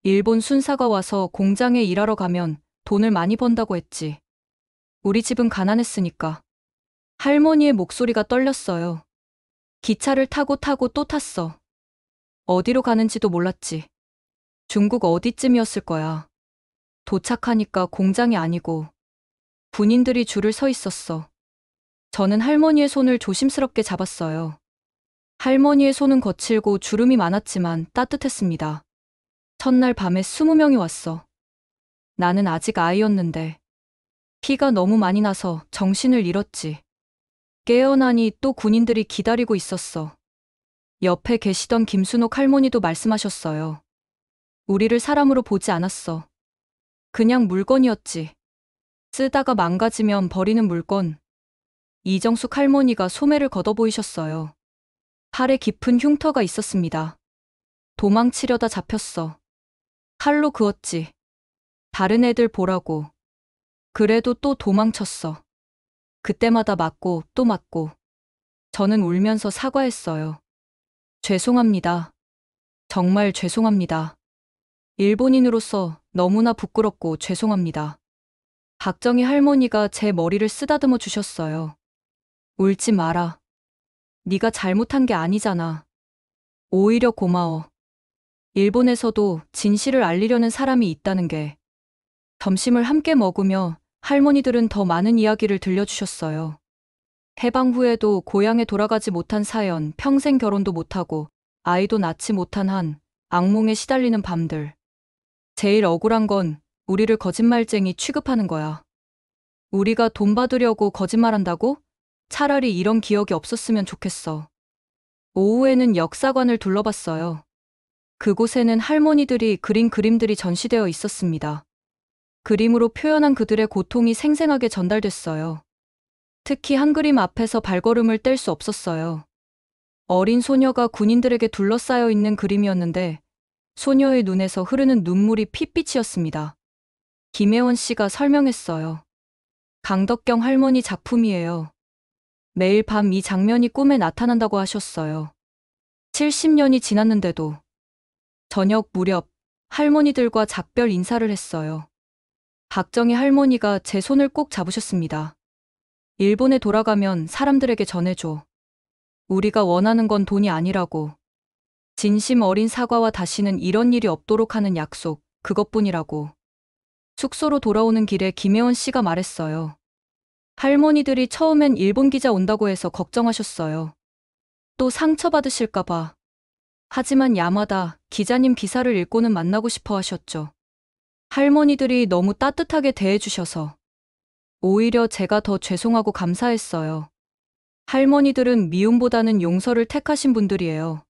Speaker 3: 일본 순사가 와서 공장에 일하러 가면 돈을 많이 번다고 했지. 우리 집은 가난했으니까. 할머니의 목소리가 떨렸어요. 기차를 타고 또 탔어. 어디로 가는지도 몰랐지. 중국 어디쯤이었을 거야. 도착하니까 공장이 아니고 군인들이 줄을 서 있었어. 저는 할머니의 손을 조심스럽게 잡았어요. 할머니의 손은 거칠고 주름이 많았지만 따뜻했습니다. 첫날 밤에 20명이 왔어. 나는 아직 아이였는데 피가 너무 많이 나서 정신을 잃었지. 깨어나니 또 군인들이 기다리고 있었어. 옆에 계시던 김순옥 할머니도 말씀하셨어요. 우리를 사람으로 보지 않았어. 그냥 물건이었지. 쓰다가 망가지면 버리는 물건. 이정숙 할머니가 소매를 걷어 보이셨어요. 팔에 깊은 흉터가 있었습니다. 도망치려다 잡혔어. 칼로 그었지. 다른 애들 보라고. 그래도 또 도망쳤어. 그때마다 맞고 또 맞고. 저는 울면서 사과했어요. 죄송합니다. 정말 죄송합니다. 일본인으로서 너무나 부끄럽고 죄송합니다. 박정희 할머니가 제 머리를 쓰다듬어 주셨어요. 울지 마라. 네가 잘못한 게 아니잖아. 오히려 고마워. 일본에서도 진실을 알리려는 사람이 있다는 게. 점심을 함께 먹으며 할머니들은 더 많은 이야기를 들려주셨어요. 해방 후에도 고향에 돌아가지 못한 사연, 평생 결혼도 못하고 아이도 낳지 못한 한 악몽에 시달리는 밤들. 제일 억울한 건 우리를 거짓말쟁이 취급하는 거야. 우리가 돈 받으려고 거짓말한다고? 차라리 이런 기억이 없었으면 좋겠어. 오후에는 역사관을 둘러봤어요. 그곳에는 할머니들이 그린 그림들이 전시되어 있었습니다. 그림으로 표현한 그들의 고통이 생생하게 전달됐어요. 특히 한 그림 앞에서 발걸음을 뗄 수 없었어요. 어린 소녀가 군인들에게 둘러싸여 있는 그림이었는데 소녀의 눈에서 흐르는 눈물이 핏빛이었습니다. 김혜원 씨가 설명했어요. 강덕경 할머니 작품이에요. 매일 밤 이 장면이 꿈에 나타난다고 하셨어요. 70년이 지났는데도 저녁 무렵 할머니들과 작별 인사를 했어요. 박정희 할머니가 제 손을 꼭 잡으셨습니다. 일본에 돌아가면 사람들에게 전해줘. 우리가 원하는 건 돈이 아니라고. 진심 어린 사과와 다시는 이런 일이 없도록 하는 약속, 그것뿐이라고. 숙소로 돌아오는 길에 김혜원 씨가 말했어요. 할머니들이 처음엔 일본 기자 온다고 해서 걱정하셨어요. 또 상처받으실까봐. 하지만 야마다 기자님 기사를 읽고는 만나고 싶어 하셨죠. 할머니들이 너무 따뜻하게 대해주셔서 오히려 제가 더 죄송하고 감사했어요. 할머니들은 미움보다는 용서를 택하신 분들이에요.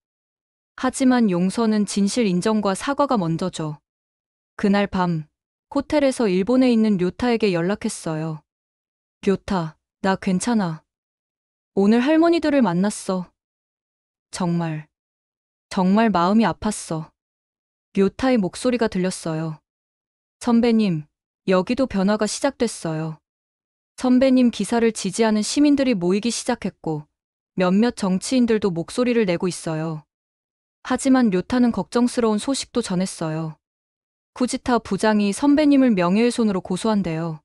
Speaker 3: 하지만 용서는 진실 인정과 사과가 먼저죠. 그날 밤 호텔에서 일본에 있는 료타에게 연락했어요. 료타, 나 괜찮아. 오늘 할머니들을 만났어. 정말 마음이 아팠어. 료타의 목소리가 들렸어요. 선배님, 여기도 변화가 시작됐어요. 선배님 기사를 지지하는 시민들이 모이기 시작했고 몇몇 정치인들도 목소리를 내고 있어요. 하지만 료타는 걱정스러운 소식도 전했어요. 후지타 부장이 선배님을 명예훼손으로 고소한대요.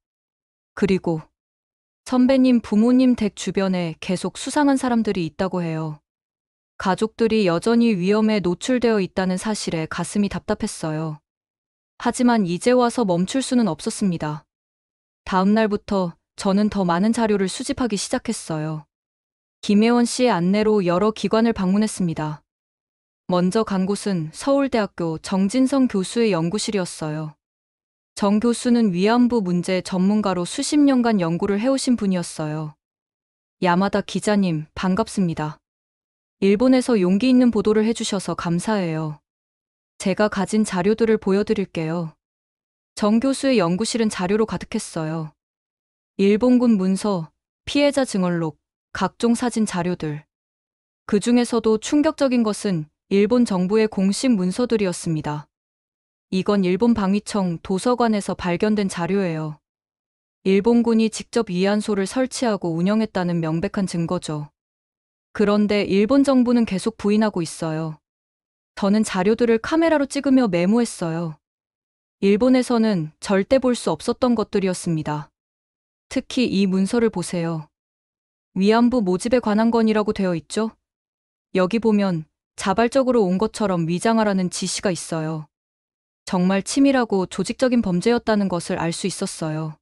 Speaker 3: 그리고 선배님 부모님 댁 주변에 계속 수상한 사람들이 있다고 해요. 가족들이 여전히 위험에 노출되어 있다는 사실에 가슴이 답답했어요. 하지만 이제 와서 멈출 수는 없었습니다. 다음 날부터 저는 더 많은 자료를 수집하기 시작했어요. 김혜원 씨의 안내로 여러 기관을 방문했습니다. 먼저 간 곳은 서울대학교 정진성 교수의 연구실이었어요. 정 교수는 위안부 문제 전문가로 수십 년간 연구를 해오신 분이었어요. 야마다 기자님, 반갑습니다. 일본에서 용기 있는 보도를 해주셔서 감사해요. 제가 가진 자료들을 보여드릴게요. 정 교수의 연구실은 자료로 가득했어요. 일본군 문서, 피해자 증언록, 각종 사진 자료들. 그 중에서도 충격적인 것은 일본 정부의 공식 문서들이었습니다. 이건 일본 방위청 도서관에서 발견된 자료예요. 일본군이 직접 위안소를 설치하고 운영했다는 명백한 증거죠. 그런데 일본 정부는 계속 부인하고 있어요. 저는 자료들을 카메라로 찍으며 메모했어요. 일본에서는 절대 볼 수 없었던 것들이었습니다. 특히 이 문서를 보세요. 위안부 모집에 관한 건이라고 되어 있죠? 여기 보면 자발적으로 온 것처럼 위장하라는 지시가 있어요. 정말 치밀하고 조직적인 범죄였다는 것을 알 수 있었어요.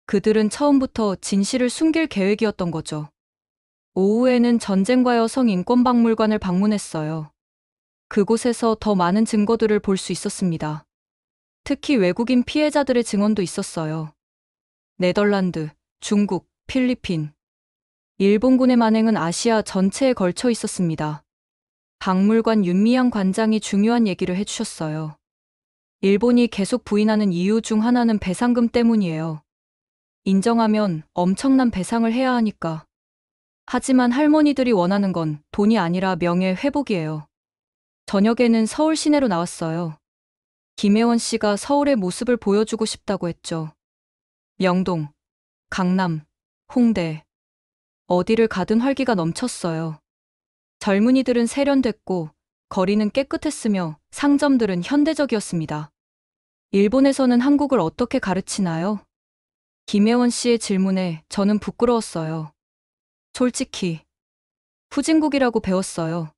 Speaker 3: 그들은 처음부터 진실을 숨길 계획이었던 거죠. 오후에는 전쟁과 여성 인권박물관을 방문했어요. 그곳에서 더 많은 증거들을 볼 수 있었습니다. 특히 외국인 피해자들의 증언도 있었어요. 네덜란드, 중국, 필리핀. 일본군의 만행은 아시아 전체에 걸쳐 있었습니다. 박물관 윤미향 관장이 중요한 얘기를 해주셨어요. 일본이 계속 부인하는 이유 중 하나는 배상금 때문이에요. 인정하면 엄청난 배상을 해야 하니까. 하지만 할머니들이 원하는 건 돈이 아니라 명예 회복이에요. 저녁에는 서울 시내로 나왔어요. 김혜원 씨가 서울의 모습을 보여주고 싶다고 했죠. 명동, 강남, 홍대. 어디를 가든 활기가 넘쳤어요. 젊은이들은 세련됐고 거리는 깨끗했으며 상점들은 현대적이었습니다. 일본에서는 한국을 어떻게 가르치나요? 김혜원 씨의 질문에 저는 부끄러웠어요. 솔직히 후진국이라고 배웠어요.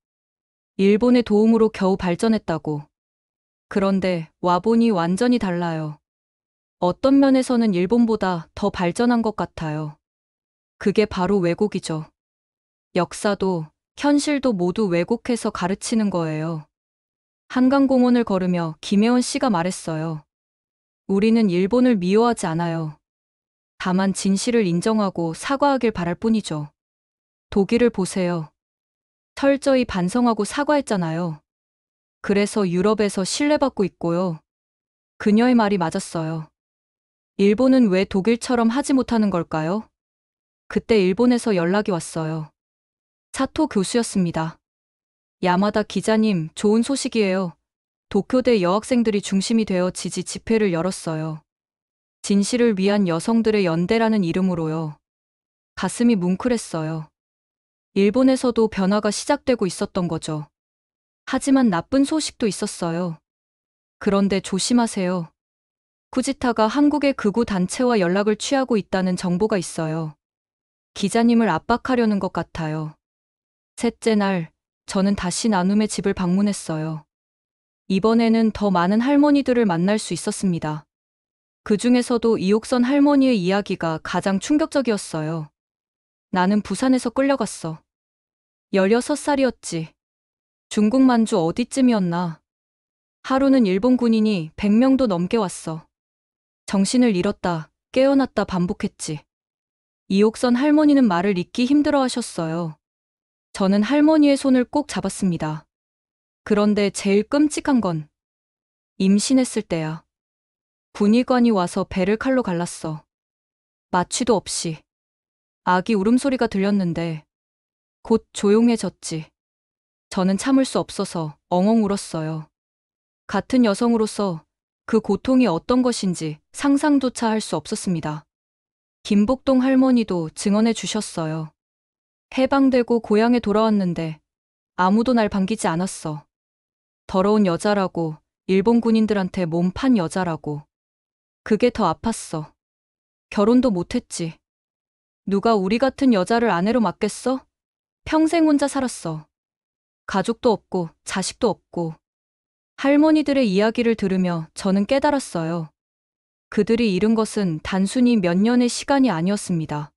Speaker 3: 일본의 도움으로 겨우 발전했다고. 그런데 와보니 완전히 달라요. 어떤 면에서는 일본보다 더 발전한 것 같아요. 그게 바로 왜곡이죠. 역사도 현실도 모두 왜곡해서 가르치는 거예요. 한강공원을 걸으며 김혜원 씨가 말했어요. 우리는 일본을 미워하지 않아요. 다만 진실을 인정하고 사과하길 바랄 뿐이죠. 독일을 보세요. 철저히 반성하고 사과했잖아요. 그래서 유럽에서 신뢰받고 있고요. 그녀의 말이 맞았어요. 일본은 왜 독일처럼 하지 못하는 걸까요? 그때 일본에서 연락이 왔어요. 사토 교수였습니다. 야마다 기자님, 좋은 소식이에요. 도쿄대 여학생들이 중심이 되어 지지 집회를 열었어요. 진실을 위한 여성들의 연대라는 이름으로요. 가슴이 뭉클했어요. 일본에서도 변화가 시작되고 있었던 거죠. 하지만 나쁜 소식도 있었어요. 그런데 조심하세요. 쿠지타가 한국의 극우 단체와 연락을 취하고 있다는 정보가 있어요. 기자님을 압박하려는 것 같아요. 셋째 날, 저는 다시 나눔의 집을 방문했어요. 이번에는 더 많은 할머니들을 만날 수 있었습니다. 그 중에서도 이옥선 할머니의 이야기가 가장 충격적이었어요. 나는 부산에서 끌려갔어. 16살이었지. 중국 만주 어디쯤이었나. 하루는 일본 군인이 100명도 넘게 왔어. 정신을 잃었다, 깨어났다 반복했지. 이옥선 할머니는 말을 잇기 힘들어 하셨어요. 저는 할머니의 손을 꼭 잡았습니다. 그런데 제일 끔찍한 건 임신했을 때야. 군의관이 와서 배를 칼로 갈랐어. 마취도 없이. 아기 울음소리가 들렸는데 곧 조용해졌지. 저는 참을 수 없어서 엉엉 울었어요. 같은 여성으로서 그 고통이 어떤 것인지 상상조차 할 수 없었습니다. 김복동 할머니도 증언해 주셨어요. 해방되고 고향에 돌아왔는데 아무도 날 반기지 않았어. 더러운 여자라고, 일본 군인들한테 몸 판 여자라고. 그게 더 아팠어. 결혼도 못했지. 누가 우리 같은 여자를 아내로 맡겠어? 평생 혼자 살았어. 가족도 없고 자식도 없고. 할머니들의 이야기를 들으며 저는 깨달았어요. 그들이 잃은 것은 단순히 몇 년의 시간이 아니었습니다.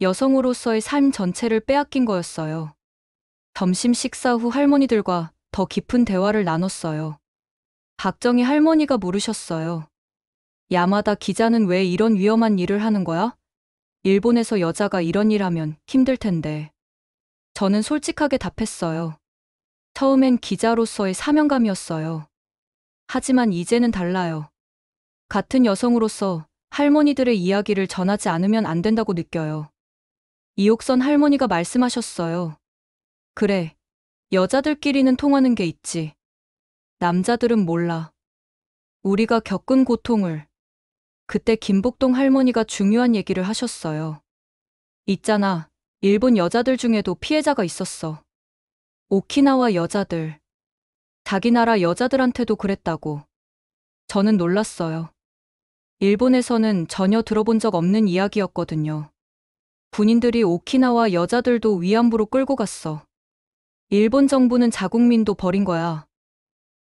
Speaker 3: 여성으로서의 삶 전체를 빼앗긴 거였어요. 점심 식사 후 할머니들과 더 깊은 대화를 나눴어요. 박정희 할머니가 물으셨어요. 야마다 기자는 왜 이런 위험한 일을 하는 거야? 일본에서 여자가 이런 일 하면 힘들 텐데. 저는 솔직하게 답했어요. 처음엔 기자로서의 사명감이었어요. 하지만 이제는 달라요. 같은 여성으로서 할머니들의 이야기를 전하지 않으면 안 된다고 느껴요. 이옥선 할머니가 말씀하셨어요. 그래, 여자들끼리는 통하는 게 있지. 남자들은 몰라. 우리가 겪은 고통을. 그때 김복동 할머니가 중요한 얘기를 하셨어요. 있잖아, 일본 여자들 중에도 피해자가 있었어. 오키나와 여자들. 자기 나라 여자들한테도 그랬다고. 저는 놀랐어요. 일본에서는 전혀 들어본 적 없는 이야기였거든요. 군인들이 오키나와 여자들도 위안부로 끌고 갔어. 일본 정부는 자국민도 버린 거야.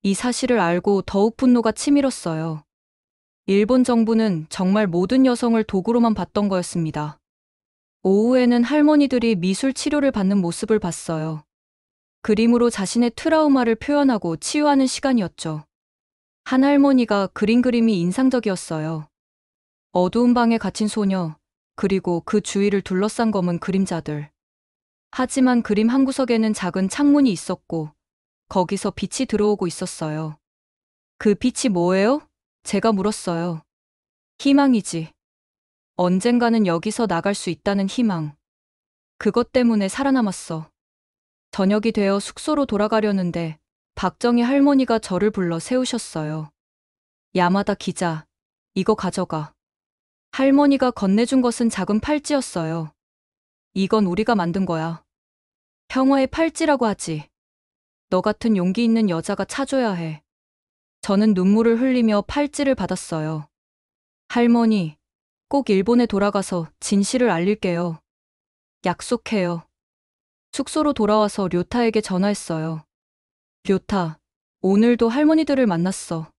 Speaker 3: 이 사실을 알고 더욱 분노가 치밀었어요. 일본 정부는 정말 모든 여성을 도구로만 봤던 거였습니다. 오후에는 할머니들이 미술 치료를 받는 모습을 봤어요. 그림으로 자신의 트라우마를 표현하고 치유하는 시간이었죠. 한 할머니가 그린 그림이 인상적이었어요. 어두운 방에 갇힌 소녀, 그리고 그 주위를 둘러싼 검은 그림자들. 하지만 그림 한 구석에는 작은 창문이 있었고 거기서 빛이 들어오고 있었어요. 그 빛이 뭐예요? 제가 물었어요. 희망이지. 언젠가는 여기서 나갈 수 있다는 희망. 그것 때문에 살아남았어. 저녁이 되어 숙소로 돌아가려는데 박정희 할머니가 저를 불러 세우셨어요. 야마다 기자, 이거 가져가. 할머니가 건네준 것은 작은 팔찌였어요. 이건 우리가 만든 거야. 평화의 팔찌라고 하지. 너 같은 용기 있는 여자가 차줘야 해. 저는 눈물을 흘리며 팔찌를 받았어요. 할머니, 꼭 일본에 돌아가서 진실을 알릴게요. 약속해요. 숙소로 돌아와서 료타에게 전화했어요. 료타, 오늘도 할머니들을 만났어.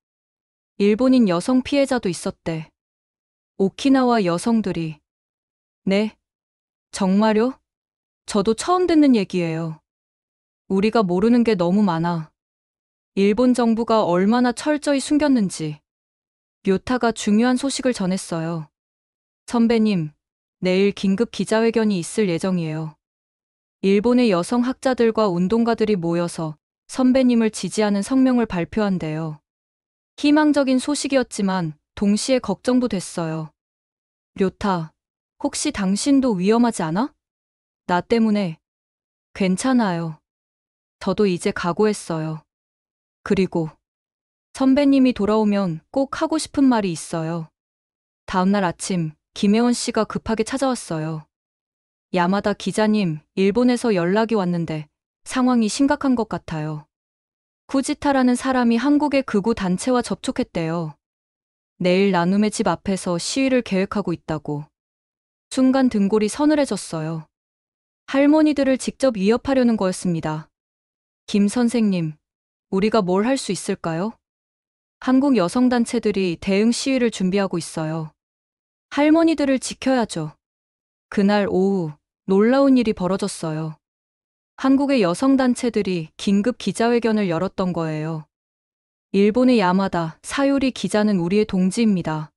Speaker 3: 일본인 여성 피해자도 있었대. 오키나와 여성들이. 네? 정말요? 저도 처음 듣는 얘기예요. 우리가 모르는 게 너무 많아. 일본 정부가 얼마나 철저히 숨겼는지. 료타가 중요한 소식을 전했어요. 선배님, 내일 긴급 기자회견이 있을 예정이에요. 일본의 여성 학자들과 운동가들이 모여서 선배님을 지지하는 성명을 발표한대요. 희망적인 소식이었지만 동시에 걱정도 됐어요. 료타, 혹시 당신도 위험하지 않아? 나 때문에. 괜찮아요. 저도 이제 각오했어요. 그리고 선배님이 돌아오면 꼭 하고 싶은 말이 있어요. 다음날 아침 김혜원 씨가 급하게 찾아왔어요. 야마다 기자님, 일본에서 연락이 왔는데 상황이 심각한 것 같아요. 후지타라는 사람이 한국의 극우 단체와 접촉했대요. 내일 나눔의 집 앞에서 시위를 계획하고 있다고. 순간 등골이 서늘해졌어요. 할머니들을 직접 위협하려는 거였습니다. 김 선생님, 우리가 뭘 할 수 있을까요? 한국 여성단체들이 대응 시위를 준비하고 있어요. 할머니들을 지켜야죠. 그날 오후 놀라운 일이 벌어졌어요. 한국의 여성단체들이 긴급 기자회견을 열었던 거예요. 일본의 야마다 사요리 기자는 우리의 동지입니다.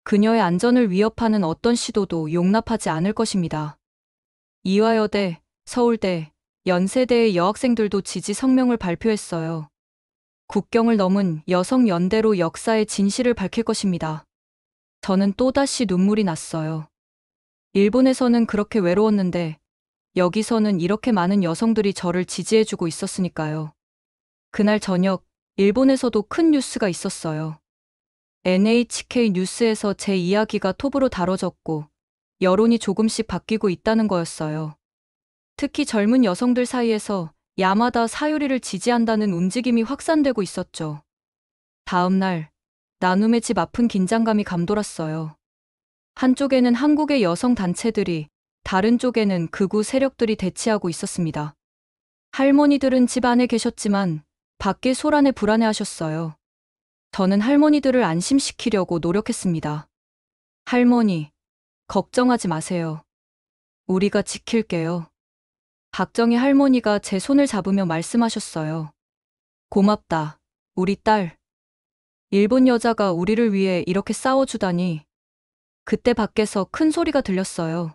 Speaker 3: 그녀의 안전을 위협하는 어떤 시도도 용납하지 않을 것입니다. 이화여대, 서울대, 연세대의 여학생들도 지지 성명을 발표했어요. 국경을 넘은 여성연대로 역사의 진실을 밝힐 것입니다. 저는 또다시 눈물이 났어요. 일본에서는 그렇게 외로웠는데 여기서는 이렇게 많은 여성들이 저를 지지해주고 있었으니까요. 그날 저녁 일본에서도 큰 뉴스가 있었어요. NHK 뉴스에서 제 이야기가 톱으로 다뤄졌고 여론이 조금씩 바뀌고 있다는 거였어요. 특히 젊은 여성들 사이에서 야마다 사유리를 지지한다는 움직임이 확산되고 있었죠. 다음 날 나눔의 집 앞은 긴장감이 감돌았어요. 한쪽에는 한국의 여성 단체들이, 다른 쪽에는 극우 세력들이 대치하고 있었습니다. 할머니들은 집 안에 계셨지만 밖에 소란에 불안해하셨어요. 저는 할머니들을 안심시키려고 노력했습니다. 할머니, 걱정하지 마세요. 우리가 지킬게요. 박정희 할머니가 제 손을 잡으며 말씀하셨어요. 고맙다, 우리 딸. 일본 여자가 우리를 위해 이렇게 싸워주다니. 그때 밖에서 큰 소리가 들렸어요.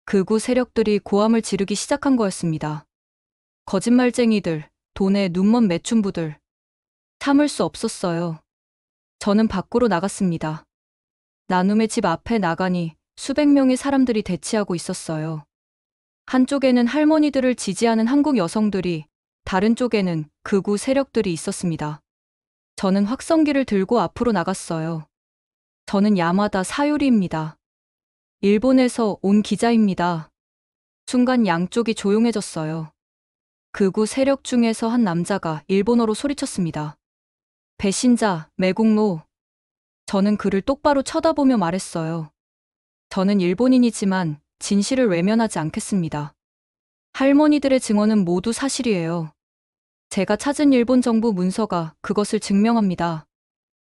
Speaker 3: 극우 세력들이 고함을 지르기 시작한 거였습니다. 거짓말쟁이들, 돈에 눈먼 매춘부들. 참을 수 없었어요. 저는 밖으로 나갔습니다. 나눔의 집 앞에 나가니 수백 명의 사람들이 대치하고 있었어요. 한쪽에는 할머니들을 지지하는 한국 여성들이, 다른 쪽에는 극우 세력들이 있었습니다. 저는 확성기를 들고 앞으로 나갔어요. 저는 야마다 사유리입니다. 일본에서 온 기자입니다. 순간 양쪽이 조용해졌어요. 극우 세력 중에서 한 남자가 일본어로 소리쳤습니다. 배신자, 매국노. 저는 그를 똑바로 쳐다보며 말했어요. 저는 일본인이지만 진실을 외면하지 않겠습니다. 할머니들의 증언은 모두 사실이에요. 제가 찾은 일본 정부 문서가 그것을 증명합니다.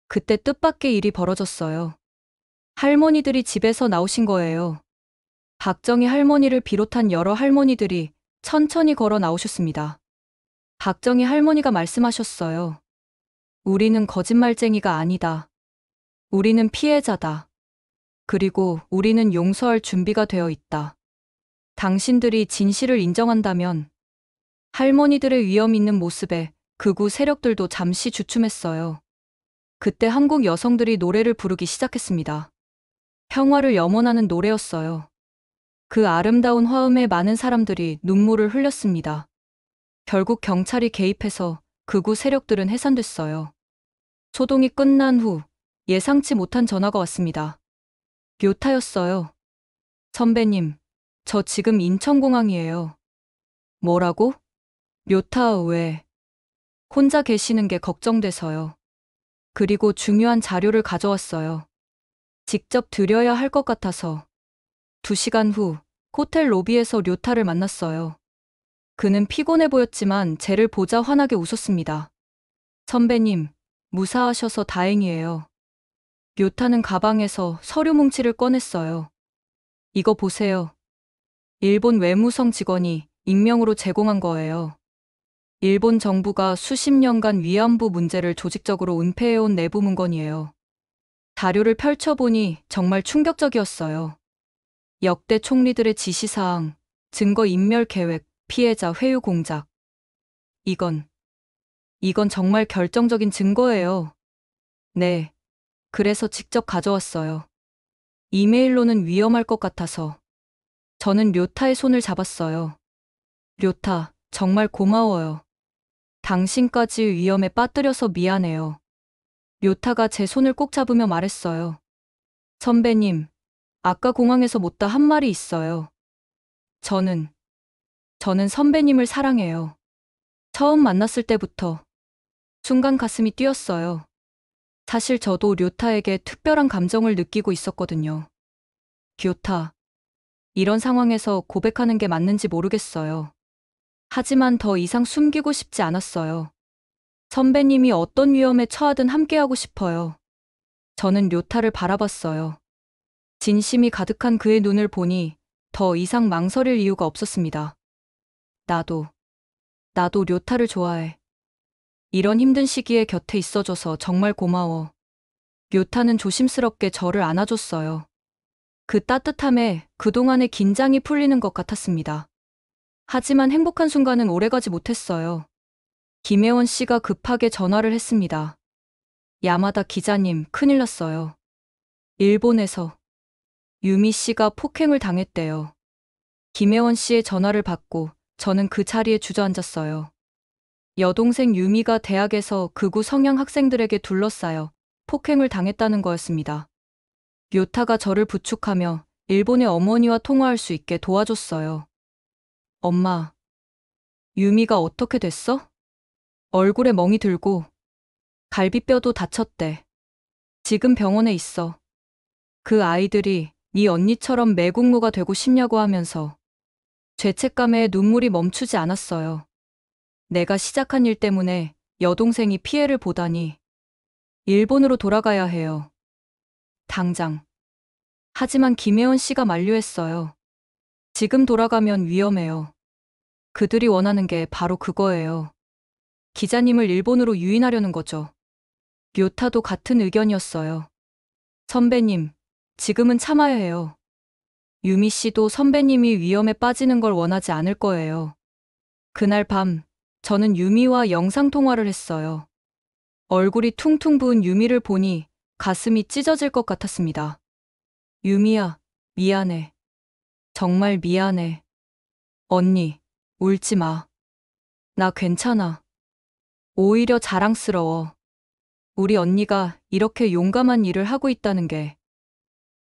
Speaker 3: 그때 뜻밖의 일이 벌어졌어요. 할머니들이 집에서 나오신 거예요. 박정희 할머니를 비롯한 여러 할머니들이 천천히 걸어 나오셨습니다. 박정희 할머니가 말씀하셨어요. 우리는 거짓말쟁이가 아니다. 우리는 피해자다. 그리고 우리는 용서할 준비가 되어 있다. 당신들이 진실을 인정한다면. 할머니들의 위험 있는 모습에 극우 세력들도 잠시 주춤했어요. 그때 한국 여성들이 노래를 부르기 시작했습니다. 평화를 염원하는 노래였어요. 그 아름다운 화음에 많은 사람들이 눈물을 흘렸습니다. 결국 경찰이 개입해서 극우 세력들은 해산됐어요. 소동이 끝난 후 예상치 못한 전화가 왔습니다. 료타였어요. 선배님, 저 지금 인천공항이에요. 뭐라고? 료타 왜? 혼자 계시는 게 걱정돼서요. 그리고 중요한 자료를 가져왔어요. 직접 드려야 할 것 같아서. 2시간 후 호텔 로비에서 료타를 만났어요. 그는 피곤해 보였지만 쟤를 보자 환하게 웃었습니다. 선배님, 무사하셔서 다행이에요. 료타는 가방에서 서류 뭉치를 꺼냈어요. 이거 보세요. 일본 외무성 직원이 익명으로 제공한 거예요. 일본 정부가 수십 년간 위안부 문제를 조직적으로 은폐해온 내부 문건이에요. 자료를 펼쳐보니 정말 충격적이었어요. 역대 총리들의 지시사항, 증거 인멸 계획, 피해자 회유 공작. 이건 정말 결정적인 증거예요. 네, 그래서 직접 가져왔어요. 이메일로는 위험할 것 같아서. 저는 료타의 손을 잡았어요. 료타, 정말 고마워요. 당신까지 위험에 빠뜨려서 미안해요. 료타가 제 손을 꼭 잡으며 말했어요. 선배님, 아까 공항에서 못다 한 말이 있어요. 저는 선배님을 사랑해요. 처음 만났을 때부터 순간 가슴이 뛰었어요. 사실 저도 료타에게 특별한 감정을 느끼고 있었거든요. 료타, 이런 상황에서 고백하는 게 맞는지 모르겠어요. 하지만 더 이상 숨기고 싶지 않았어요. 선배님이 어떤 위험에 처하든 함께하고 싶어요. 저는 료타를 바라봤어요. 진심이 가득한 그의 눈을 보니 더 이상 망설일 이유가 없었습니다. 나도 료타를 좋아해. 이런 힘든 시기에 곁에 있어줘서 정말 고마워. 료타는 조심스럽게 저를 안아줬어요. 그 따뜻함에 그동안의 긴장이 풀리는 것 같았습니다. 하지만 행복한 순간은 오래가지 못했어요. 김혜원 씨가 급하게 전화를 했습니다. 야마다 기자님, 큰일 났어요. 일본에서 유미 씨가 폭행을 당했대요. 김혜원 씨의 전화를 받고 저는 그 자리에 주저앉았어요. 여동생 유미가 대학에서 극우 성향 학생들에게 둘러싸여 폭행을 당했다는 거였습니다. 료타가 저를 부축하며 일본의 어머니와 통화할 수 있게 도와줬어요. 엄마, 유미가 어떻게 됐어? 얼굴에 멍이 들고 갈비뼈도 다쳤대. 지금 병원에 있어. 그 아이들이 네 언니처럼 매국노가 되고 싶냐고 하면서 죄책감에 눈물이 멈추지 않았어요. 내가 시작한 일 때문에 여동생이 피해를 보다니. 일본으로 돌아가야 해요. 당장. 하지만 김혜원 씨가 만류했어요. 지금 돌아가면 위험해요. 그들이 원하는 게 바로 그거예요. 기자님을 일본으로 유인하려는 거죠. 료타도 같은 의견이었어요. 선배님, 지금은 참아야 해요. 유미 씨도 선배님이 위험에 빠지는 걸 원하지 않을 거예요. 그날 밤, 저는 유미와 영상통화를 했어요. 얼굴이 퉁퉁 부은 유미를 보니 가슴이 찢어질 것 같았습니다. 유미야, 미안해. 정말 미안해. 언니, 울지 마. 나 괜찮아. 오히려 자랑스러워. 우리 언니가 이렇게 용감한 일을 하고 있다는 게.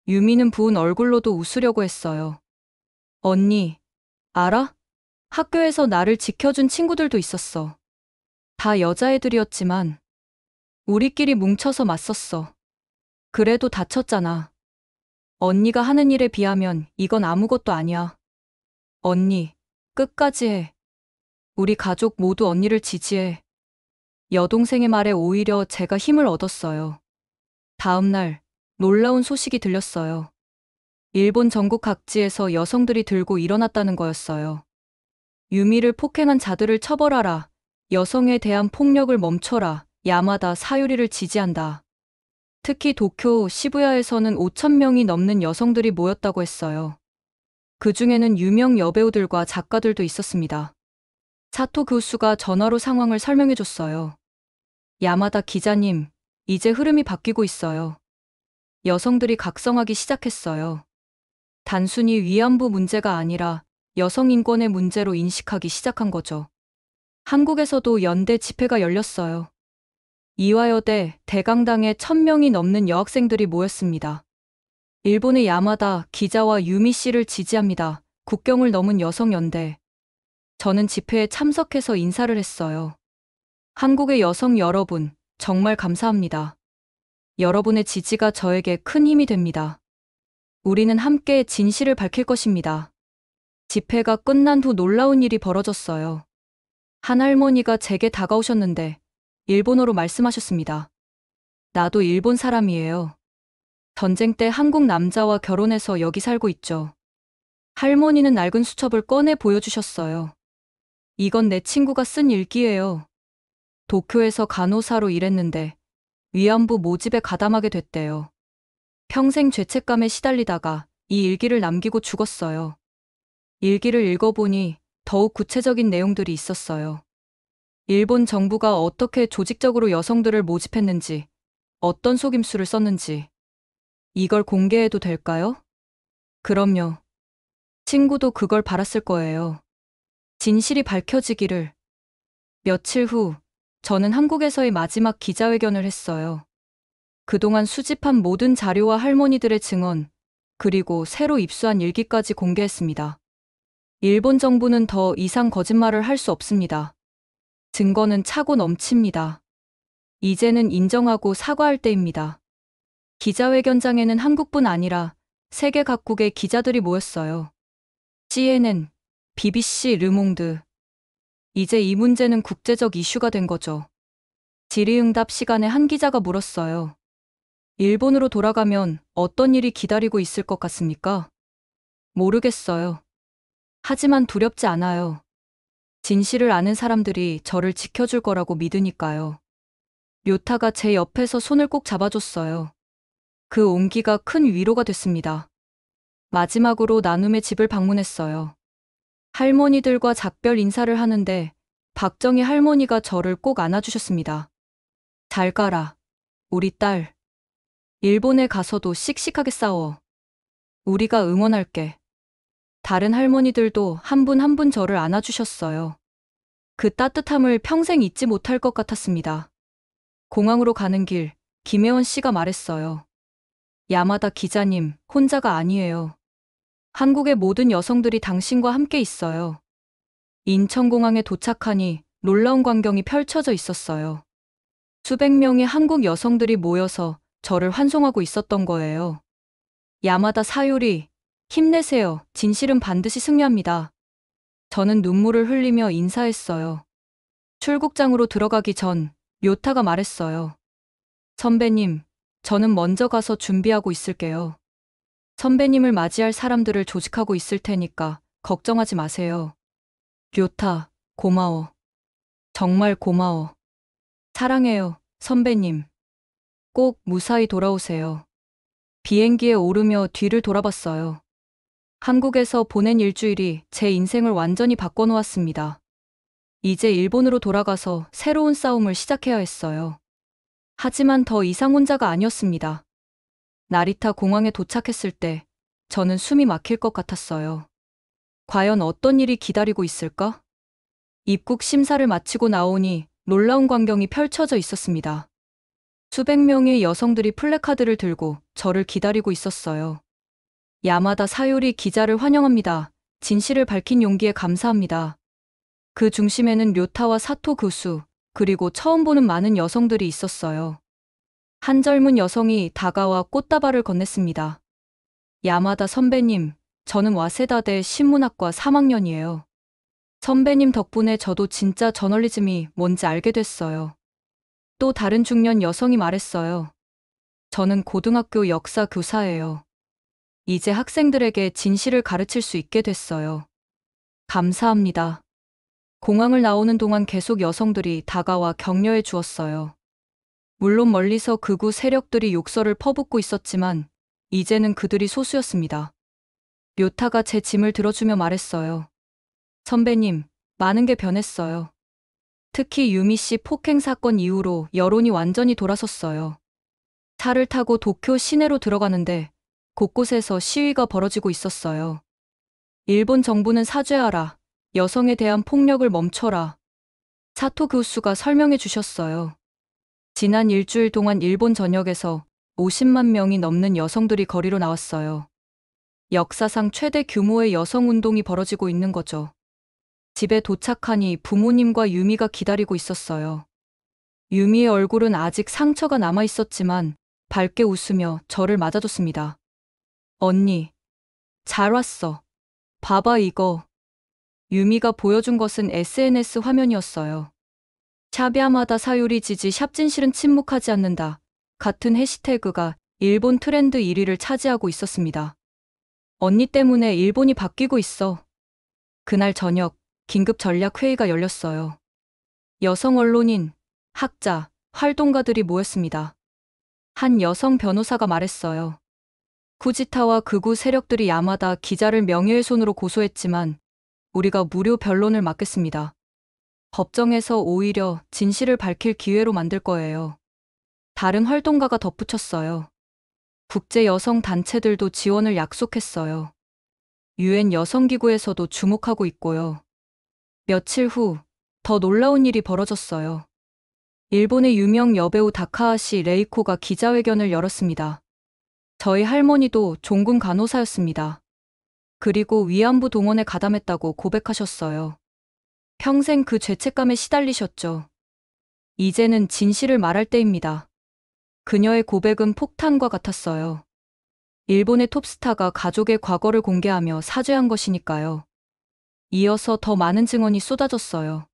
Speaker 3: 유미는 부은 얼굴로도 웃으려고 했어요. 언니, 알아? 학교에서 나를 지켜준 친구들도 있었어. 다 여자애들이었지만 우리끼리 뭉쳐서 맞섰어. 그래도 다쳤잖아. 언니가 하는 일에 비하면 이건 아무것도 아니야. 언니, 끝까지 해. 우리 가족 모두 언니를 지지해. 여동생의 말에 오히려 제가 힘을 얻었어요. 다음 날 놀라운 소식이 들렸어요. 일본 전국 각지에서 여성들이 들고 일어났다는 거였어요. 유미를 폭행한 자들을 처벌하라. 여성에 대한 폭력을 멈춰라. 야마다 사유리를 지지한다. 특히 도쿄 시부야에서는 5천 명이 넘는 여성들이 모였다고 했어요. 그 중에는 유명 여배우들과 작가들도 있었습니다. 사토 교수가 전화로 상황을 설명해줬어요. 야마다 기자님, 이제 흐름이 바뀌고 있어요. 여성들이 각성하기 시작했어요. 단순히 위안부 문제가 아니라 여성 인권의 문제로 인식하기 시작한 거죠. 한국에서도 연대 집회가 열렸어요. 이화여대, 대강당에 1,000명이 넘는 여학생들이 모였습니다. 일본의 야마다 기자와 유미 씨를 지지합니다. 국경을 넘은 여성연대. 저는 집회에 참석해서 인사를 했어요. 한국의 여성 여러분, 정말 감사합니다. 여러분의 지지가 저에게 큰 힘이 됩니다. 우리는 함께 진실을 밝힐 것입니다. 집회가 끝난 후 놀라운 일이 벌어졌어요. 한 할머니가 제게 다가오셨는데 일본어로 말씀하셨습니다. 나도 일본 사람이에요. 전쟁 때 한국 남자와 결혼해서 여기 살고 있죠. 할머니는 낡은 수첩을 꺼내 보여주셨어요. 이건 내 친구가 쓴 일기예요. 도쿄에서 간호사로 일했는데 위안부 모집에 가담하게 됐대요. 평생 죄책감에 시달리다가 이 일기를 남기고 죽었어요. 일기를 읽어보니 더욱 구체적인 내용들이 있었어요. 일본 정부가 어떻게 조직적으로 여성들을 모집했는지, 어떤 속임수를 썼는지. 이걸 공개해도 될까요? 그럼요. 친구도 그걸 바랐을 거예요. 진실이 밝혀지기를. 며칠 후, 저는 한국에서의 마지막 기자회견을 했어요. 그동안 수집한 모든 자료와 할머니들의 증언, 그리고 새로 입수한 일기까지 공개했습니다. 일본 정부는 더 이상 거짓말을 할 수 없습니다. 증거는 차고 넘칩니다. 이제는 인정하고 사과할 때입니다. 기자회견장에는 한국뿐 아니라 세계 각국의 기자들이 모였어요. CNN, BBC, 르몽드. 이제 이 문제는 국제적 이슈가 된 거죠. 질의응답 시간에 한 기자가 물었어요. 일본으로 돌아가면 어떤 일이 기다리고 있을 것 같습니까? 모르겠어요. 하지만 두렵지 않아요. 진실을 아는 사람들이 저를 지켜줄 거라고 믿으니까요. 료타가 제 옆에서 손을 꼭 잡아줬어요. 그 온기가 큰 위로가 됐습니다. 마지막으로 나눔의 집을 방문했어요. 할머니들과 작별 인사를 하는데 박정희 할머니가 저를 꼭 안아주셨습니다. 잘 가라, 우리 딸. 일본에 가서도 씩씩하게 싸워. 우리가 응원할게. 다른 할머니들도 한 분 한 분 저를 안아주셨어요. 그 따뜻함을 평생 잊지 못할 것 같았습니다. 공항으로 가는 길, 김혜원 씨가 말했어요. 야마다 기자님, 혼자가 아니에요. 한국의 모든 여성들이 당신과 함께 있어요. 인천공항에 도착하니 놀라운 광경이 펼쳐져 있었어요. 수백 명의 한국 여성들이 모여서 저를 환송하고 있었던 거예요. 야마다 사유리, 힘내세요. 진실은 반드시 승리합니다. 저는 눈물을 흘리며 인사했어요. 출국장으로 들어가기 전 료타가 말했어요. 선배님, 저는 먼저 가서 준비하고 있을게요. 선배님을 맞이할 사람들을 조직하고 있을 테니까 걱정하지 마세요. 료타, 고마워. 정말 고마워. 사랑해요, 선배님. 꼭 무사히 돌아오세요. 비행기에 오르며 뒤를 돌아봤어요. 한국에서 보낸 일주일이 제 인생을 완전히 바꿔놓았습니다. 이제 일본으로 돌아가서 새로운 싸움을 시작해야 했어요. 하지만 더 이상 혼자가 아니었습니다. 나리타 공항에 도착했을 때 저는 숨이 막힐 것 같았어요. 과연 어떤 일이 기다리고 있을까? 입국 심사를 마치고 나오니 놀라운 광경이 펼쳐져 있었습니다. 수백 명의 여성들이 플래카드를 들고 저를 기다리고 있었어요. 야마다 사요리 기자를 환영합니다. 진실을 밝힌 용기에 감사합니다. 그 중심에는 료타와 사토 교수, 그리고 처음 보는 많은 여성들이 있었어요. 한 젊은 여성이 다가와 꽃다발을 건넸습니다. 야마다 선배님, 저는 와세다대 신문학과 3학년이에요. 선배님 덕분에 저도 진짜 저널리즘이 뭔지 알게 됐어요. 또 다른 중년 여성이 말했어요. 저는 고등학교 역사 교사예요. 이제 학생들에게 진실을 가르칠 수 있게 됐어요. 감사합니다. 공항을 나오는 동안 계속 여성들이 다가와 격려해 주었어요. 물론 멀리서 극우 세력들이 욕설을 퍼붓고 있었지만 이제는 그들이 소수였습니다. 료타가 제 짐을 들어주며 말했어요. 선배님, 많은 게 변했어요. 특히 유미 씨 폭행 사건 이후로 여론이 완전히 돌아섰어요. 차를 타고 도쿄 시내로 들어가는데 곳곳에서 시위가 벌어지고 있었어요. 일본 정부는 사죄하라. 여성에 대한 폭력을 멈춰라. 사토 교수가 설명해 주셨어요. 지난 일주일 동안 일본 전역에서 50만 명이 넘는 여성들이 거리로 나왔어요. 역사상 최대 규모의 여성 운동이 벌어지고 있는 거죠. 집에 도착하니 부모님과 유미가 기다리고 있었어요. 유미의 얼굴은 아직 상처가 남아 있었지만 밝게 웃으며 저를 맞아줬습니다. 언니, 잘 왔어. 봐봐 이거. 유미가 보여준 것은 SNS 화면이었어요. 샵야마다 사유리 지지 샵 진실은 침묵하지 않는다. 같은 해시태그가 일본 트렌드 1위를 차지하고 있었습니다. 언니 때문에 일본이 바뀌고 있어. 그날 저녁 긴급 전략 회의가 열렸어요. 여성 언론인, 학자, 활동가들이 모였습니다. 한 여성 변호사가 말했어요. 후지타와 극우 세력들이 야마다 기자를 명예훼손으로 고소했지만 우리가 무료 변론을 맡겠습니다. 법정에서 오히려 진실을 밝힐 기회로 만들 거예요. 다른 활동가가 덧붙였어요. 국제 여성 단체들도 지원을 약속했어요. 유엔 여성기구에서도 주목하고 있고요. 며칠 후 더 놀라운 일이 벌어졌어요. 일본의 유명 여배우 다카하시 레이코가 기자회견을 열었습니다. 저희 할머니도 종군 간호사였습니다. 그리고 위안부 동원에 가담했다고 고백하셨어요. 평생 그 죄책감에 시달리셨죠. 이제는 진실을 말할 때입니다. 그녀의 고백은 폭탄과 같았어요. 일본의 톱스타가 가족의 과거를 공개하며 사죄한 것이니까요. 이어서 더 많은 증언이 쏟아졌어요.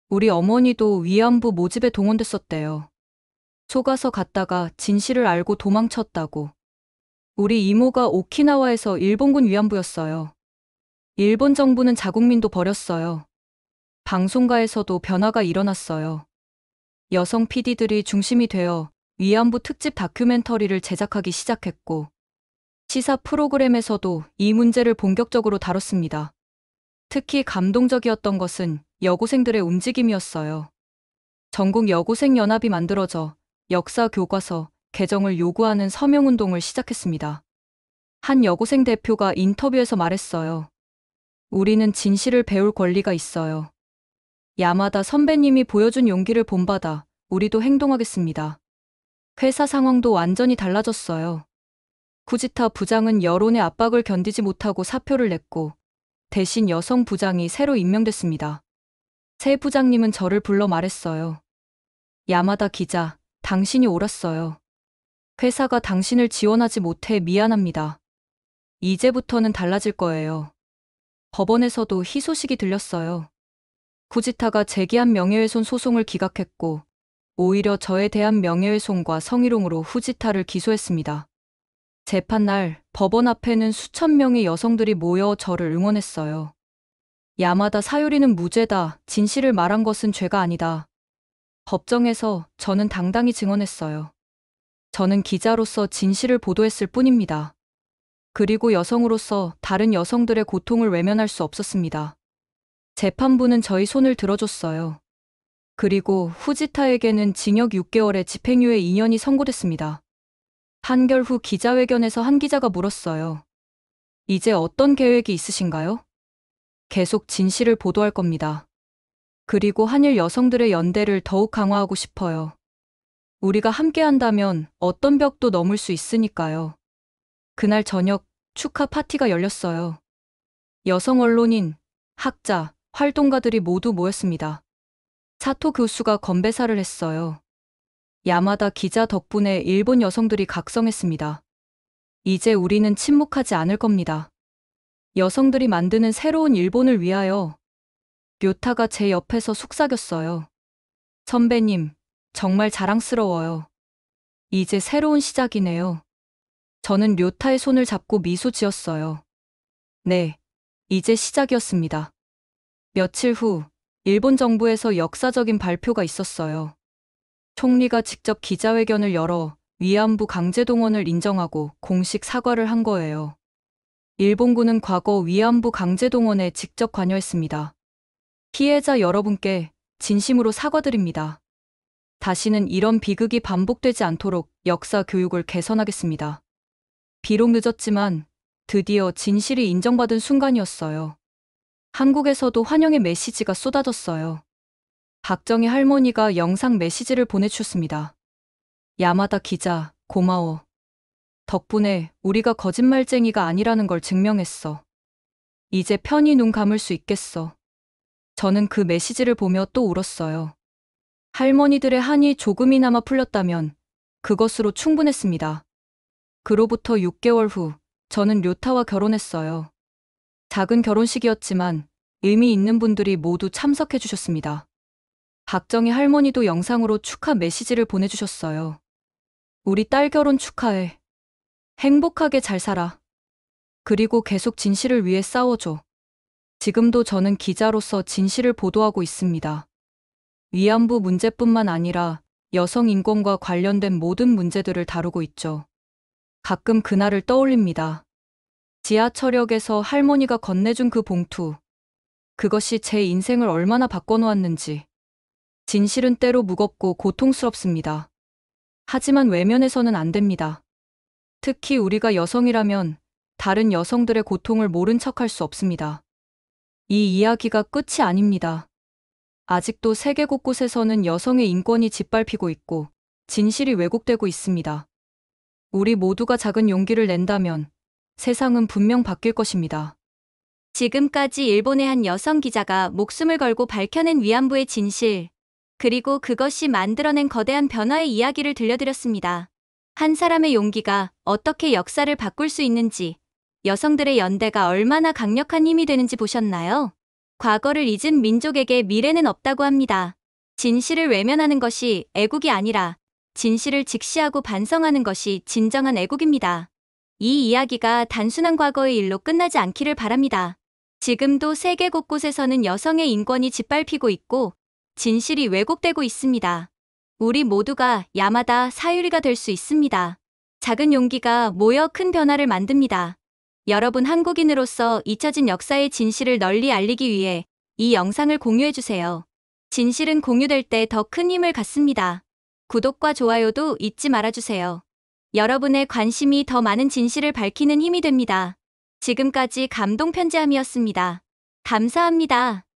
Speaker 3: 우리 어머니도 위안부 모집에 동원됐었대요. 속아서 갔다가 진실을 알고 도망쳤다고. 우리 이모가 오키나와에서 일본군 위안부였어요. 일본 정부는 자국민도 버렸어요. 방송가에서도 변화가 일어났어요. 여성 PD들이 중심이 되어 위안부 특집 다큐멘터리를 제작하기 시작했고, 시사 프로그램에서도 이 문제를 본격적으로 다뤘습니다. 특히 감동적이었던 것은 여고생들의 움직임이었어요. 전국 여고생연합이 만들어져 역사 교과서 개정을 요구하는 서명운동을 시작했습니다. 한 여고생 대표가 인터뷰에서 말했어요. 우리는 진실을 배울 권리가 있어요. 야마다 선배님이 보여준 용기를 본받아 우리도 행동하겠습니다. 회사 상황도 완전히 달라졌어요. 쿠지타 부장은 여론의 압박을 견디지 못하고 사표를 냈고, 대신 여성 부장이 새로 임명됐습니다. 새 부장님은 저를 불러 말했어요. 야마다 기자, 당신이 옳았어요. 회사가 당신을 지원하지 못해 미안합니다. 이제부터는 달라질 거예요. 법원에서도 희소식이 들렸어요. 쿠지타가 제기한 명예훼손 소송을 기각했고, 오히려 저에 대한 명예훼손과 성희롱으로 후지타를 기소했습니다. 재판날 법원 앞에는 수천 명의 여성들이 모여 저를 응원했어요. 야마다 사유리는 무죄다. 진실을 말한 것은 죄가 아니다. 법정에서 저는 당당히 증언했어요. 저는 기자로서 진실을 보도했을 뿐입니다. 그리고 여성으로서 다른 여성들의 고통을 외면할 수 없었습니다. 재판부는 저희 손을 들어줬어요. 그리고 후지타에게는 징역 6개월에 집행유예 2년이 선고됐습니다. 판결 후 기자회견에서 한 기자가 물었어요. 이제 어떤 계획이 있으신가요? 계속 진실을 보도할 겁니다. 그리고 한일 여성들의 연대를 더욱 강화하고 싶어요. 우리가 함께 한다면 어떤 벽도 넘을 수 있으니까요. 그날 저녁 축하 파티가 열렸어요. 여성 언론인, 학자, 활동가들이 모두 모였습니다. 사토 교수가 건배사를 했어요. 야마다 기자 덕분에 일본 여성들이 각성했습니다. 이제 우리는 침묵하지 않을 겁니다. 여성들이 만드는 새로운 일본을 위하여. 료타가 제 옆에서 속삭였어요. 선배님, 정말 자랑스러워요. 이제 새로운 시작이네요. 저는 료타의 손을 잡고 미소 지었어요. 네, 이제 시작이었습니다. 며칠 후, 일본 정부에서 역사적인 발표가 있었어요. 총리가 직접 기자회견을 열어 위안부 강제동원을 인정하고 공식 사과를 한 거예요. 일본군은 과거 위안부 강제동원에 직접 관여했습니다. 피해자 여러분께 진심으로 사과드립니다. 다시는 이런 비극이 반복되지 않도록 역사 교육을 개선하겠습니다. 비록 늦었지만 드디어 진실이 인정받은 순간이었어요. 한국에서도 환영의 메시지가 쏟아졌어요. 박정희 할머니가 영상 메시지를 보내주셨습니다. 야마다 기자, 고마워. 덕분에 우리가 거짓말쟁이가 아니라는 걸 증명했어. 이제 편히 눈 감을 수 있겠어. 저는 그 메시지를 보며 또 울었어요. 할머니들의 한이 조금이나마 풀렸다면 그것으로 충분했습니다. 그로부터 6개월 후 저는 료타와 결혼했어요. 작은 결혼식이었지만 의미 있는 분들이 모두 참석해 주셨습니다. 박정희 할머니도 영상으로 축하 메시지를 보내주셨어요. 우리 딸 결혼 축하해. 행복하게 잘 살아. 그리고 계속 진실을 위해 싸워줘. 지금도 저는 기자로서 진실을 보도하고 있습니다. 위안부 문제뿐만 아니라 여성 인권과 관련된 모든 문제들을 다루고 있죠. 가끔 그날을 떠올립니다. 지하철역에서 할머니가 건네준 그 봉투. 그것이 제 인생을 얼마나 바꿔놓았는지. 진실은 때로 무겁고 고통스럽습니다. 하지만 외면해서는 안 됩니다. 특히 우리가 여성이라면 다른 여성들의 고통을 모른 척할 수 없습니다. 이 이야기가 끝이 아닙니다. 아직도 세계 곳곳에서는 여성의 인권이 짓밟히고 있고 진실이 왜곡되고 있습니다. 우리 모두가 작은 용기를 낸다면 세상은 분명 바뀔 것입니다.
Speaker 2: 지금까지 일본의 한 여성 기자가 목숨을 걸고 밝혀낸 위안부의 진실, 그리고 그것이 만들어낸 거대한 변화의 이야기를 들려드렸습니다. 한 사람의 용기가 어떻게 역사를 바꿀 수 있는지, 여성들의 연대가 얼마나 강력한 힘이 되는지 보셨나요? 과거를 잊은 민족에게 미래는 없다고 합니다. 진실을 외면하는 것이 애국이 아니라 진실을 직시하고 반성하는 것이 진정한 애국입니다. 이 이야기가 단순한 과거의 일로 끝나지 않기를 바랍니다. 지금도 세계 곳곳에서는 여성의 인권이 짓밟히고 있고 진실이 왜곡되고 있습니다. 우리 모두가 야마다 사유리가 될 수 있습니다. 작은 용기가 모여 큰 변화를 만듭니다. 여러분 한국인으로서 잊혀진 역사의 진실을 널리 알리기 위해 이 영상을 공유해주세요. 진실은 공유될 때 더 큰 힘을 갖습니다. 구독과 좋아요도 잊지 말아주세요. 여러분의 관심이 더 많은 진실을 밝히는 힘이 됩니다. 지금까지 감동 편지함이었습니다. 감사합니다.